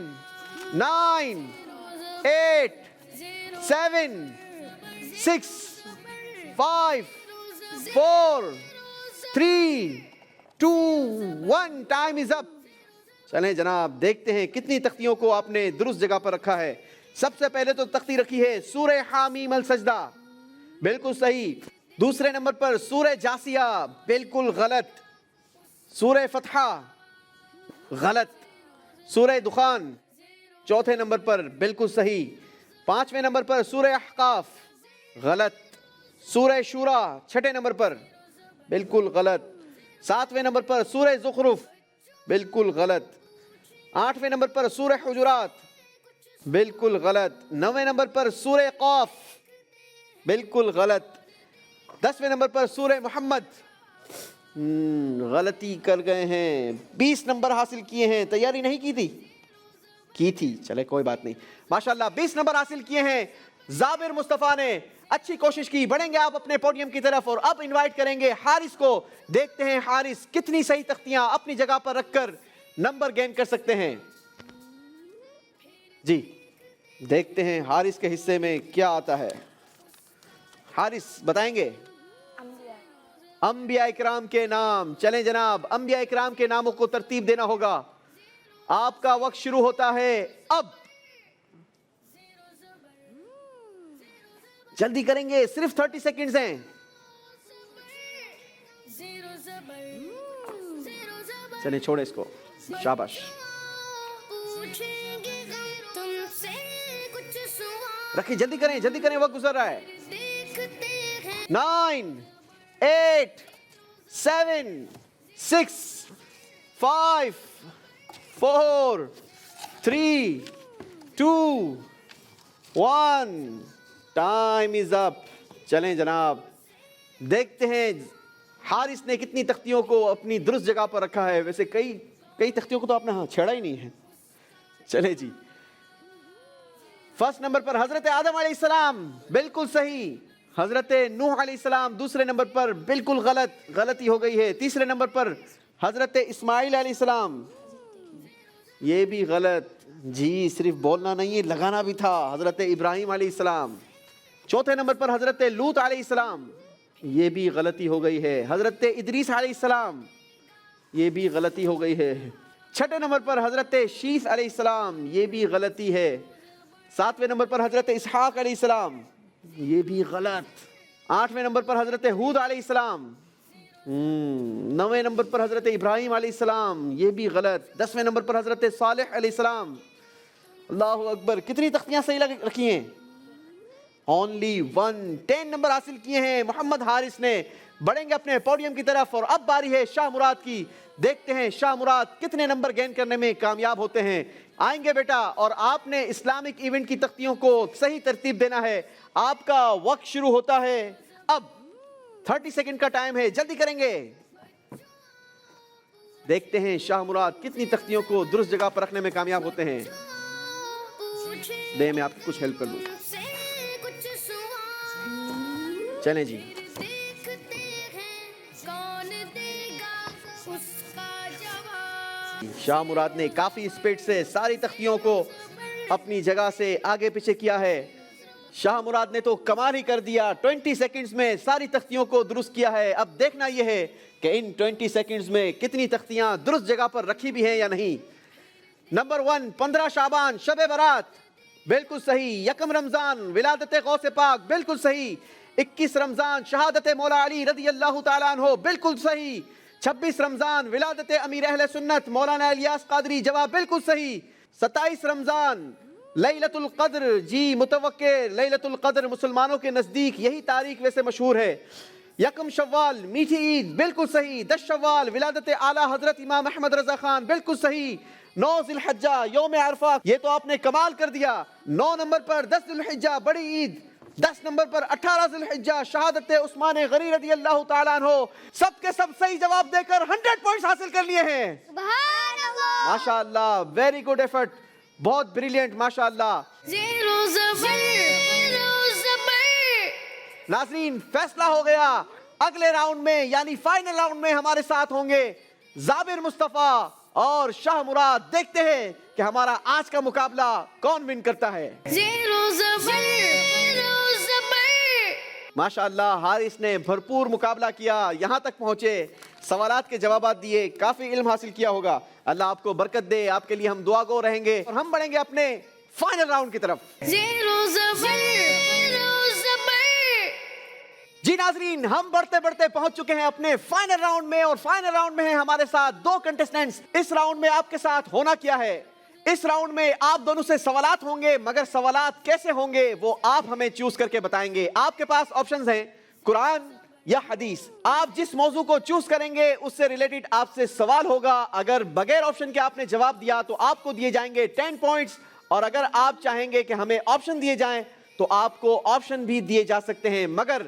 9, 8, 7, 6, 5, 4, 3, 2, 1। Time is up. चलें जनाब, देखते हैं कितनी तख्तियों को आपने दुरुस्त जगह पर रखा है। सबसे पहले तो तख्ती रखी है सूरह हामीम अल सजदा, बिल्कुल सही। دوسرے نمبر پر سورہ جاسیہ، بالکل غلط. سورہ فتحہ غلط. سورہ دخان چوتھے نمبر پر بالکل صحیح. پانچویں نمبر پر سورہ احقاف غلط. سورہ شورا چھٹے نمبر پر بالکل غلط. ساتویں نمبر پر سورہ زخرف بالکل غلط. آٹھویں نمبر پر سورہ حجرات بالکل غلط. نویں نمبر پر سورہ قاف بالکل غلط. 10ویں نمبر پر سورہ محمد غلطی کر گئے ہیں. 20 نمبر حاصل کیے ہیں. تیاری نہیں کی تھی چلے کوئی بات نہیں. ماشاءاللہ 20 نمبر حاصل کیے ہیں زابر مصطفیٰ نے. اچھی کوشش کی. بڑھیں گے آپ اپنے پوڈیم کی طرف اور اب انوائٹ کریں گے حارث کو. دیکھتے ہیں حارث کتنی صحیح تختیاں اپنی جگہ پر رکھ کر نمبر گین کر سکتے ہیں. جی دیکھتے ہیں حارث کے حصے میں کیا آتا ہے. حارث بتائیں گے انبیاء اکرام کے نام. چلیں جناب انبیاء اکرام کے ناموں کو ترتیب دینا ہوگا. آپ کا وقت شروع ہوتا ہے اب. جلدی کریں گے صرف 30 سیکنڈز ہیں. چلیں چھوڑے اس کو. شاباش. رکھیں جلدی کریں وقت گزر رہا ہے. 9 8 7 6 5 4 3 2 1 ٹائم از اپ. چلیں جناب دیکھتے ہیں حارث نے کتنی تختیوں کو اپنی درست جگہ پر رکھا ہے. ویسے کئی تختیوں کو تو آپ نے چھیڑا ہی نہیں ہے. چلے جی. فرسٹ نمبر پر حضرت آدم علیہ السلام بالکل صحیح. حضرت نوح علیہ السلام دوسرے نمبر پر بالکل غلطی ہو گئی ہے. تیسرے نمبر پر حضرت اسماعیل علیہ السلام یہ بھی غلط. جی صرف بولنا نہیں ہے لگانا بھی تھا. حضرت ابراہیم علیہ السلام. چوتھے نمبر پر حضرت لوط علیہ السلام یہ بھی غلطی ہو گئی ہے. حضرت ادریس علیہ السلام یہ بھی غلطی ہو گئی ہے. چھٹے نمبر پر حضرت شیث علیہ السلام یہ بھی غلطی ہے. ساتویں نمبر پر حضرت اسحاق علیہ السلام یہ بھی غلط. آٹھویں نمبر پر حضرت ہود علیہ السلام. نویں نمبر پر حضرت ابراہیم علیہ السلام یہ بھی غلط. 10ویں نمبر پر حضرت صالح علیہ السلام. اللہ اکبر کتنی تختیاں صحیح رکھی ہیں. اونلی 10 نمبر حاصل کیے ہیں محمد حارث نے. بڑھیں گے اپنے پوڈیم کی طرف اور اب باری ہے شاہ مراد کی. دیکھتے ہیں شاہ مراد کتنے نمبر گین کرنے میں کامیاب ہوتے ہیں. آئیں گے بیٹا اور آپ نے اسلامک ایونٹ کی تختیوں کو صحیح ترتیب دینا ہے. آپ کا وقت شروع ہوتا ہے اب. 30 سیکنڈ کا ٹائم ہے. جلدی کریں گے. دیکھتے ہیں شاہ مراد کتنی تختیوں کو درست جگہ پر رکھنے میں کامیاب ہوتے ہیں. میں آپ کی کچھ ہیلپ کر دوں. چلیں جی. شاہ مراد نے کافی اسپیڈ سے ساری تختیوں کو اپنی جگہ سے آگے پیچھے کیا ہے. شاہ مراد نے تو کمال ہی کر دیا. 20 سیکنڈز میں ساری تختیوں کو درست کیا ہے. اب دیکھنا یہ ہے کہ ان 20 سیکنڈز میں کتنی تختیاں درست جگہ پر رکھی بھی ہیں یا نہیں. نمبر 1 15 شعبان شب برات بالکل صحیح. 1 رمضان ولادت غوث پاک بالکل صحیح. 21 رمضان شہادت مولا علی رضی اللہ تعالیٰ عنہ بالکل صحیح. 26 رمضان ولادت امیر اہل سنت مولانا الیاس قادری جواب بالکل صحیح. 27 رمضان لیلۃ القدر. جی متوقع لیلۃ القدر مسلمانوں کے نزدیک یہی تاریخ ویسے مشہور ہے. 1 شوال میٹھی عید بالکل صحیح. 10 شوال ولادت اعلیٰ حضرت امام احمد رضا خان بالکل صحیح. 9 ذی الحجہ یوم عرفہ یہ تو آپ نے کمال کر دیا. 9 نمبر پر 10 ذی الحجہ بڑی عید. 10 نمبر پر 18 ذی الحجہ شہادت عثمان غنی رضی اللہ تعالیٰ عنہ. سب کے سب صحیح جواب دے کر 100 پوائنٹس حاصل کر لیے ہیں. سبحان اللہ. ماشاءاللہ ویری گڈ ایفرٹ. بہت بریلینٹ ماشاءاللہ. ناظرین فیصلہ ہو گیا. اگلے راؤنڈ میں یعنی فائنل راؤنڈ میں ہمارے ساتھ ہوں گے زابر مصطفیٰ اور شاہ مراد. دیکھتے ہیں کہ ہمارا آج کا مقابلہ کون ون کرتا ہے. ماشاءاللہ حارث نے بھرپور مقابلہ کیا. یہاں تک پہنچے سوالات کے جوابات دیے. کافی علم حاصل کیا ہوگا. اللہ آپ کو برکت دے. آپ کے لیے ہم دعا گو رہیں گے اور ہم بڑھیں گے اپنے فائنل راؤنڈ کی طرف. جی ناظرین، ہم بڑھتے بڑھتے پہنچ چکے ہیں اپنے فائنل راؤنڈ میں، اور فائنل راؤنڈ میں ہیں ہمارے ساتھ دو کنٹیسٹنٹس۔ اس راؤنڈ میں آپ کے ساتھ ہونا کیا ہے، اس راؤنڈ میں آپ دونوں سے سوالات ہوں گے، مگر سوالات کیسے ہوں گے وہ آپ ہمیں چوز کر کے بتائیں گے۔ آپ کے پاس آپشنز ہیں قرآن یا حدیث۔ آپ جس موضوع کو چوز کریں گے اس سے ریلیٹڈ آپ سے سوال ہوگا۔ اگر بغیر آپشن کے آپ نے جواب دیا تو آپ کو دیے جائیں گے 10 پوائنٹس، اور اگر آپ چاہیں گے کہ ہمیں آپشن دیے جائیں تو آپ کو آپشن بھی دیے جا سکتے ہیں، مگر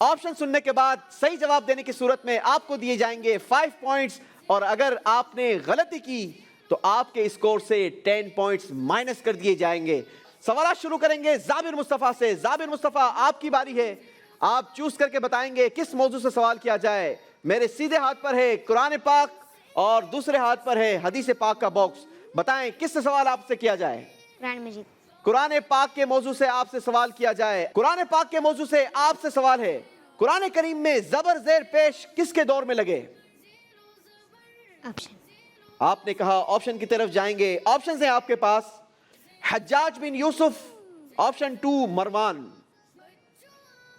آپشن سننے کے بعد صحیح جواب دینے کی صورت میں آپ کو دیے جائیں گے 5 پوائنٹس، اور اگر آپ نے غلطی کی تو آپ کے اسکور سے 10 پوائنٹس مائنس کر دیے جائیں گے۔ سوالات شروع کریں گے زابر مصطفیٰ سے۔ زابر مصطفیٰ، آپ کی باری ہے، آپ چوز کر کے بتائیں گے کس موضوع سے سوال کیا جائے۔ میرے سیدھے ہاتھ پر ہے قرآن پاک اور دوسرے ہاتھ پر ہے حدیث پاک کا باکس۔ بتائیں کس سے سوال آپ سے کیا جائے۔ قرآن مجید۔ قرآن پاک کے موضوع سے آپ سے سوال کیا جائے۔ قرآن پاک کے موضوع سے آپ سے سوال ہے، قرآن کریم میں زبر زیر پیش کس کے دور میں لگے؟ آپشن۔ آپ نے کہا آپشن کی طرف جائیں گے۔ آپشنز ہیں آپ کے پاس حجاج بن یوسف، آپشن 2 مروان۔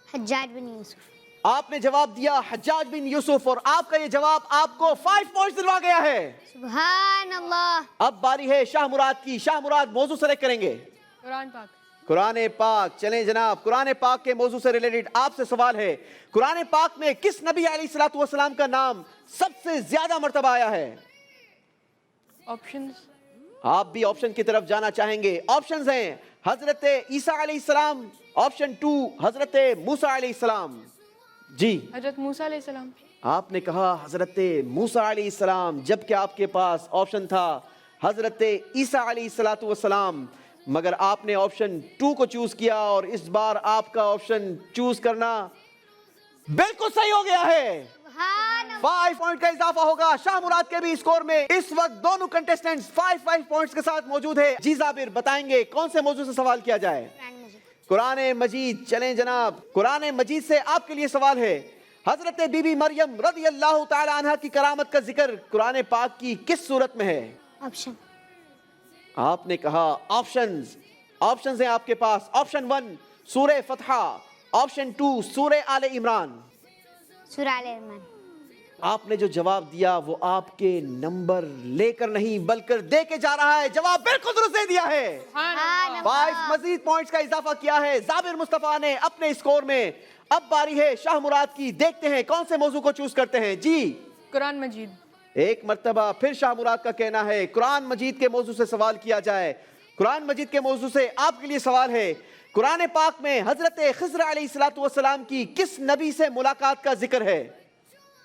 حجاج بن یوسف۔ آپ نے جواب دیا حجاج بن یوسف، اور آپ کا یہ جواب آپ کو 5 پوائنٹس دلوا گیا ہے۔ سبحان اللہ۔ اب باری ہے شاہ مراد کی۔ شاہ مراد موضوع سلیکٹ کریں گے۔ قرآن پاک۔ قرآن پاک، چلیں جناب، قرآن پاک کے موضوع سے ریلیٹڈ آپ سے سوال ہے، قرآن پاک میں کس نبی علیہ الصلوۃ والسلام کا نام سب سے زیادہ مرتبہ آیا ہے؟ آپشنز۔ آپ بھی آپشن کی طرف جانا چاہیں گے۔ آپشنز ہیں حضرت عیسیٰ علیہ السلام، آپشن 2 حضرت موسیٰ علیہ السلام۔ جی حضرت موسیٰ علیہ السلام۔ آپ نے کہا حضرت موسیٰ علیہ السلام، جبکہ آپ کے پاس آپشن تھا حضرت عیسیٰ علیہ الصلوۃ والسلام، مگر آپ نے آپشن 2 کو چوز کیا، اور اس بار آپ کا آپشن چوز کرنا بالکل صحیح ہو گیا ہے۔ 5 پوائنٹ کا اضافہ ہوگا شاہ مراد کے بھی اسکور میں۔ اس وقت دونوں کنٹیسٹنٹس 5 پوائنٹس کے ساتھ موجود ہے۔ جی زابر، بتائیں گے کون سے موضوع سے سوال کیا جائے؟ قرآن مجید۔ چلیں جناب، قرآن مجید سے آپ کے لیے سوال ہے، حضرت بی بی مریم رضی اللہ تعالی عنہ کی کرامت کا ذکر قرآن پاک کی کس صورت میں ہے؟ آپشن۔ آپ نے کہا آپشنز ہیں آپ کے پاس۔ آپشن 1 سورہ فتحہ، آپشن 2 سورہ آل عمران۔ سورہ آل عمران۔ آپ نے جو جواب دیا وہ آپ کے نمبر لے کر نہیں بلکہ دے کے جا رہا ہے۔ جواب بالکل درست دے دیا ہے۔ 5 مزید پوائنٹس کا اضافہ کیا ہے زابر مصطفیٰ نے اپنے اسکور میں۔ اب باری ہے شاہ مراد کی، دیکھتے ہیں کون سے موضوع کو چوز کرتے ہیں۔ جی قرآن مجید۔ ایک مرتبہ پھر شاہ مراد کا کہنا ہے قرآن مجید کے موضوع سے سوال کیا جائے۔ قرآن مجید کے موضوع سے آپ کے لیے سوال ہے، قرآن پاک میں حضرت خضر علیہ الصلوۃ والسلام کی کس نبی سے ملاقات کا ذکر ہے؟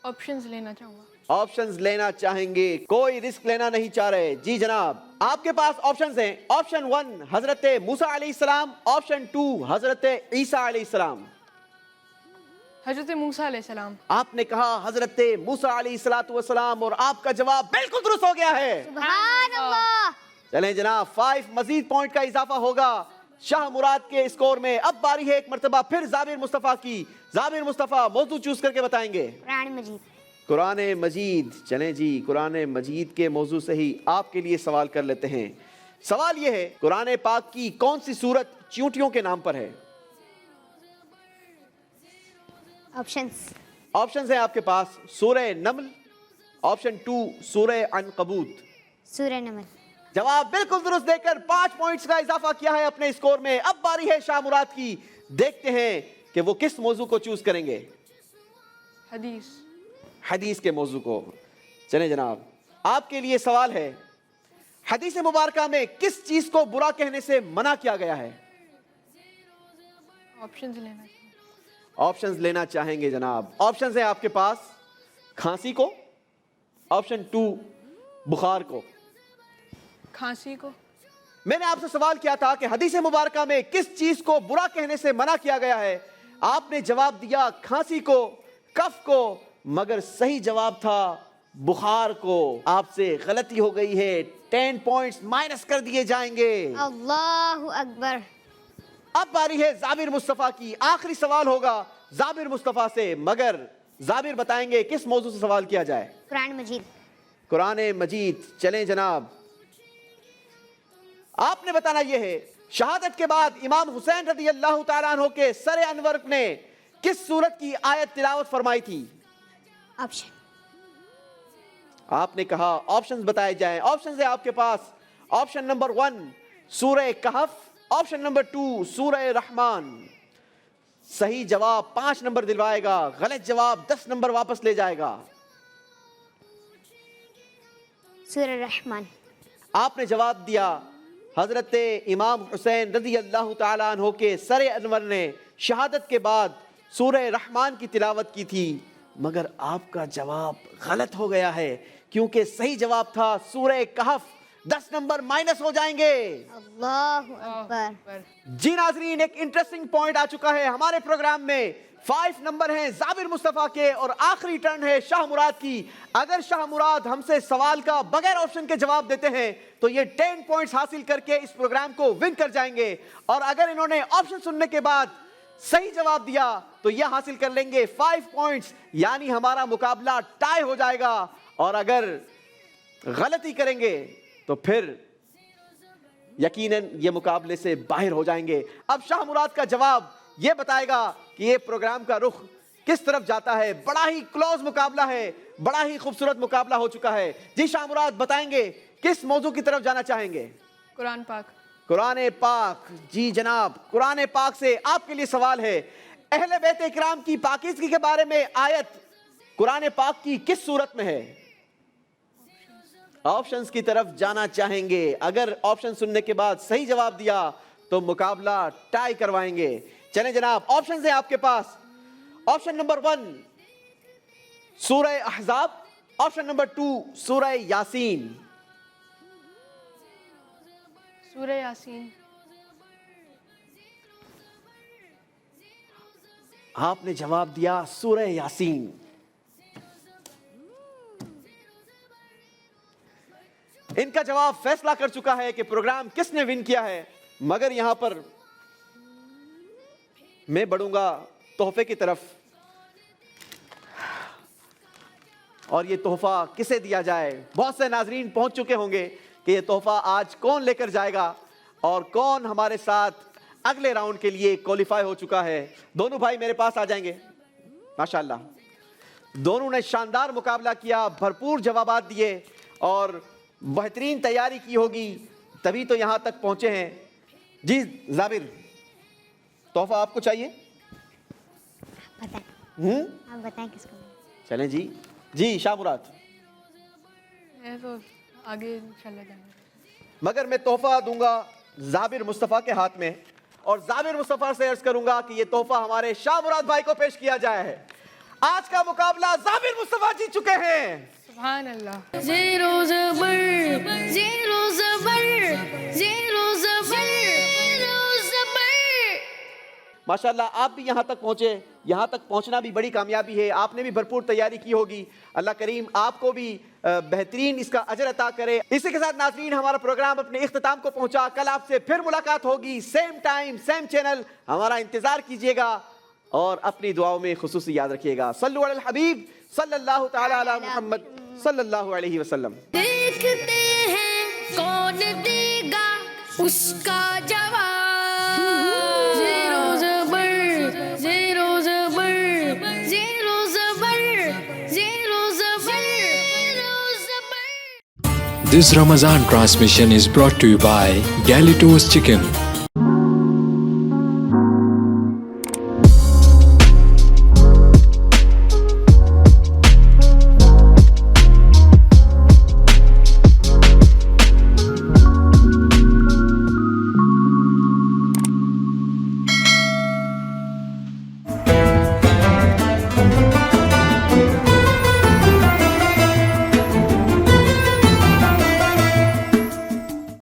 آپشنز لینا چاہوں گا۔ آپشنز لینا چاہیں گے، کوئی رسک لینا نہیں چاہ رہے۔ جی جناب، آپ کے پاس آپشنز ہیں، آپشن 1 حضرت موسیٰ علیہ السلام، آپشن 2 حضرت عیسیٰ علیہ السلام۔ حضرت موسیٰ علیہ السلام۔ آپ نے کہا حضرت موسیٰ علیہ الصلوۃ والسلام، اور آپ کا جواب بالکل درست ہو گیا ہے۔ سبحان اللہ۔ چلیں جناب، 5 مزید پوائنٹ کا اضافہ ہوگا شاہ مراد کے اسکور میں۔ اب باری ہے ایک مرتبہ پھر زابر مصطفیٰ کی۔ زابر مصطفیٰ موضوع چوز کر کے بتائیں گے۔ قرآن مجید۔ قرآن مجید۔ چلیں جی، قرآن مجید کے موضوع سے ہی آپ کے لیے سوال کر لیتے ہیں۔ سوال یہ ہے، قرآن پاک کی کون سی سورت چیونٹیوں کے نام پر ہے؟ آپشنز ہیں آپ کے پاس، سورہ نمل، آپشن 2 سورہ عنکبوت۔ سورہ نمل۔ جواب بالکل درست دے کر 5 پوائنٹس کا اضافہ کیا ہے اپنے اسکور میں۔ اب باری ہے شاہ مراد کی، دیکھتے ہیں کہ وہ کس موضوع کو چوز کریں گے۔ حدیث کے موضوع کو۔ چلیں جناب، آپ کے لیے سوال ہے، حدیث مبارکہ میں کس چیز کو برا کہنے سے منع کیا گیا ہے؟ آپشنز لینا چاہیں گے جناب۔ آپشنز ہیں آپ کے پاس، کھانسی کو، آپشن 2 بخار کو۔ کھانسی کو۔ میں نے آپ سے سوال کیا تھا کہ حدیث مبارکہ میں کس چیز کو برا کہنے سے منع کیا گیا ہے، آپ نے جواب دیا کھانسی کو، کف کو، مگر صحیح جواب تھا بخار کو۔ آپ سے غلطی ہو گئی ہے، 10 پوائنٹس مائنس کر دیے جائیں گے۔ اللہ اکبر۔ اب باری ہے زابر مصطفیٰ کی، آخری سوال ہوگا زابر مصطفیٰ سے، مگر زابر بتائیں گے کس موضوع سے سوال کیا جائے؟ قرآن مجید۔ قرآن مجید۔ چلیں جناب، آپ نے بتانا یہ ہے، شہادت کے بعد امام حسین رضی اللہ تعالیٰ عنہ کے سر انور نے किस सूरत की आयत तिलावत फरमाई थी? ऑप्शन। आपने कहा ऑप्शंस बताए जाएं। ऑप्शंस है आपके पास। ऑप्शन नंबर 1 सूरह कहफ, ऑप्शन नंबर 2 सूरह रहमान। सही जवाब 5 नंबर दिलवाएगा, गलत जवाब 10 नंबर वापस ले जाएगा। सूरह रहमान। आपने जवाब दिया। हजरत इमाम हुसैन रज़ी अल्लाह ताला अन्हो के सर अनवर ने शहादत के बाद सूरह रहमान की तिलावत की थी, मगर आपका जवाब गलत हो गया है, क्योंकि सही जवाब था सूरह कहफ। 10 नंबर माइनस हो जाएंगे। अल्लाहु अकबर। जी नाज़रीन, एक इंटरेस्टिंग पॉइंट आ चुका है हमारे प्रोग्राम में। 5 नंबर हैं जाबिर मुस्तफा के और आखिरी टर्न है शाह मुराद की। अगर शाह मुराद हमसे सवाल का बगैर ऑप्शन के जवाब देते हैं तो ये 10 पॉइंट्स हासिल करके इस प्रोग्राम को विन कर जाएंगे, और अगर इन्होंने ऑप्शन सुनने के बाद सही जवाब दिया तो ये हासिल कर लेंगे 5 पॉइंट्स, यानी हमारा मुकाबला टाई हो जाएगा। और अगर गलती करेंगे तो फिर यकीनन ये मुकाबले से बाहर हो जाएंगे। अब शाह मुराद का जवाब ये बताएगा कि ये प्रोग्राम का रुख किस तरफ जाता है। बड़ा ही क्लोज मुकाबला है, बड़ा ही खूबसूरत मुकाबला हो चुका है। जी शाह मुराद बताएंगे किस मौजू की तरफ जाना चाहेंगे? कुरान पाक। कुरान पाक। जी जनाब, कुरान पाक से आपके लिए सवाल है। अहले बैत इकराम की पाकीज़गी के बारे में आयत कुरान पाक की किस सूरत में है? ऑप्शंस की तरफ जाना चाहेंगे। अगर ऑप्शन सुनने के बाद सही जवाब दिया तो मुकाबला टाई करवाएंगे। चलें जनाब, ऑप्शंस हैं आपके पास। ऑप्शन नंबर 1 सूरह अहज़ाब, ऑप्शन नंबर 2 सूरह यासीन। सूरह यासीन। आपने जवाब दिया सूरह यासीन। इनका जवाब फैसला कर चुका है कि प्रोग्राम किसने विन किया है, मगर यहां पर मैं बढ़ूंगा तोहफे की तरफ, और ये तोहफा किसे दिया जाए। बहुत से नाजरीन पहुंच चुके होंगे कि ये तोहफा आज कौन लेकर जाएगा और कौन हमारे साथ अगले राउंड के लिए क्वालिफाई हो चुका है। दोनों भाई मेरे पास आ जाएंगे। माशाल्लाह दोनों ने शानदार मुकाबला किया, भरपूर जवाबात दिए और बेहतरीन तैयारी की होगी, तभी तो यहां तक पहुंचे हैं। जी जाबिर, तोहफा आपको चाहिए? आप बताएं किसको? चलें जी। जी शाह मुराद। मैं तो आगे चले जाएंगे, मगर मैं तोहफा दूंगा जाबिर मुस्तफा के हाथ में, और जाबिर मुस्तफा से अर्ज करूंगा कि ये तोहफा हमारे शाह मुराद भाई को पेश किया जाए है। आज का मुकाबला जाबिर मुस्तफा जीत चुके हैं। सुभान अल्लाह। ज़ीरो ज़बर, ज़ीरो ज़बर, ज़ीरो ज़बर, ज़ीरो ज़बर। माशाल्लाह आप भी यहाँ तक पहुँचे। यहाँ तक पहुँचना भी बड़ी कामयाबी है। आपने भी भरपूर तैयारी की होगी। अल्लाह करीम आपको भी बेहतरीन इसका अजर अता करे। इसी के साथ नाज़रीन हमारा प्रोग्राम अपने इख्तिताम को पहुँचा। कल आपसे फिर मुलाकात होगी, सेम टाइम सेम चैनल। हमारा इंतज़ार कीजिएगा और अपनी दुआओं में खुसूसी याद रखिएगा। सल्लु अलल हबीब सल्लल्लाहु तआला अला मुहम्मद सल्लल्लाहु अलैहि वसल्लम। देखते हैं कौन देगा उसका जवाब। ज़ीरो ज़बर, ज़ीरो ज़बर, ज़ीरो ज़बर, ज़ीरो ज़बर, ज़ीरो ज़बर। This Ramadan transmission is brought to you by Galitos Chicken.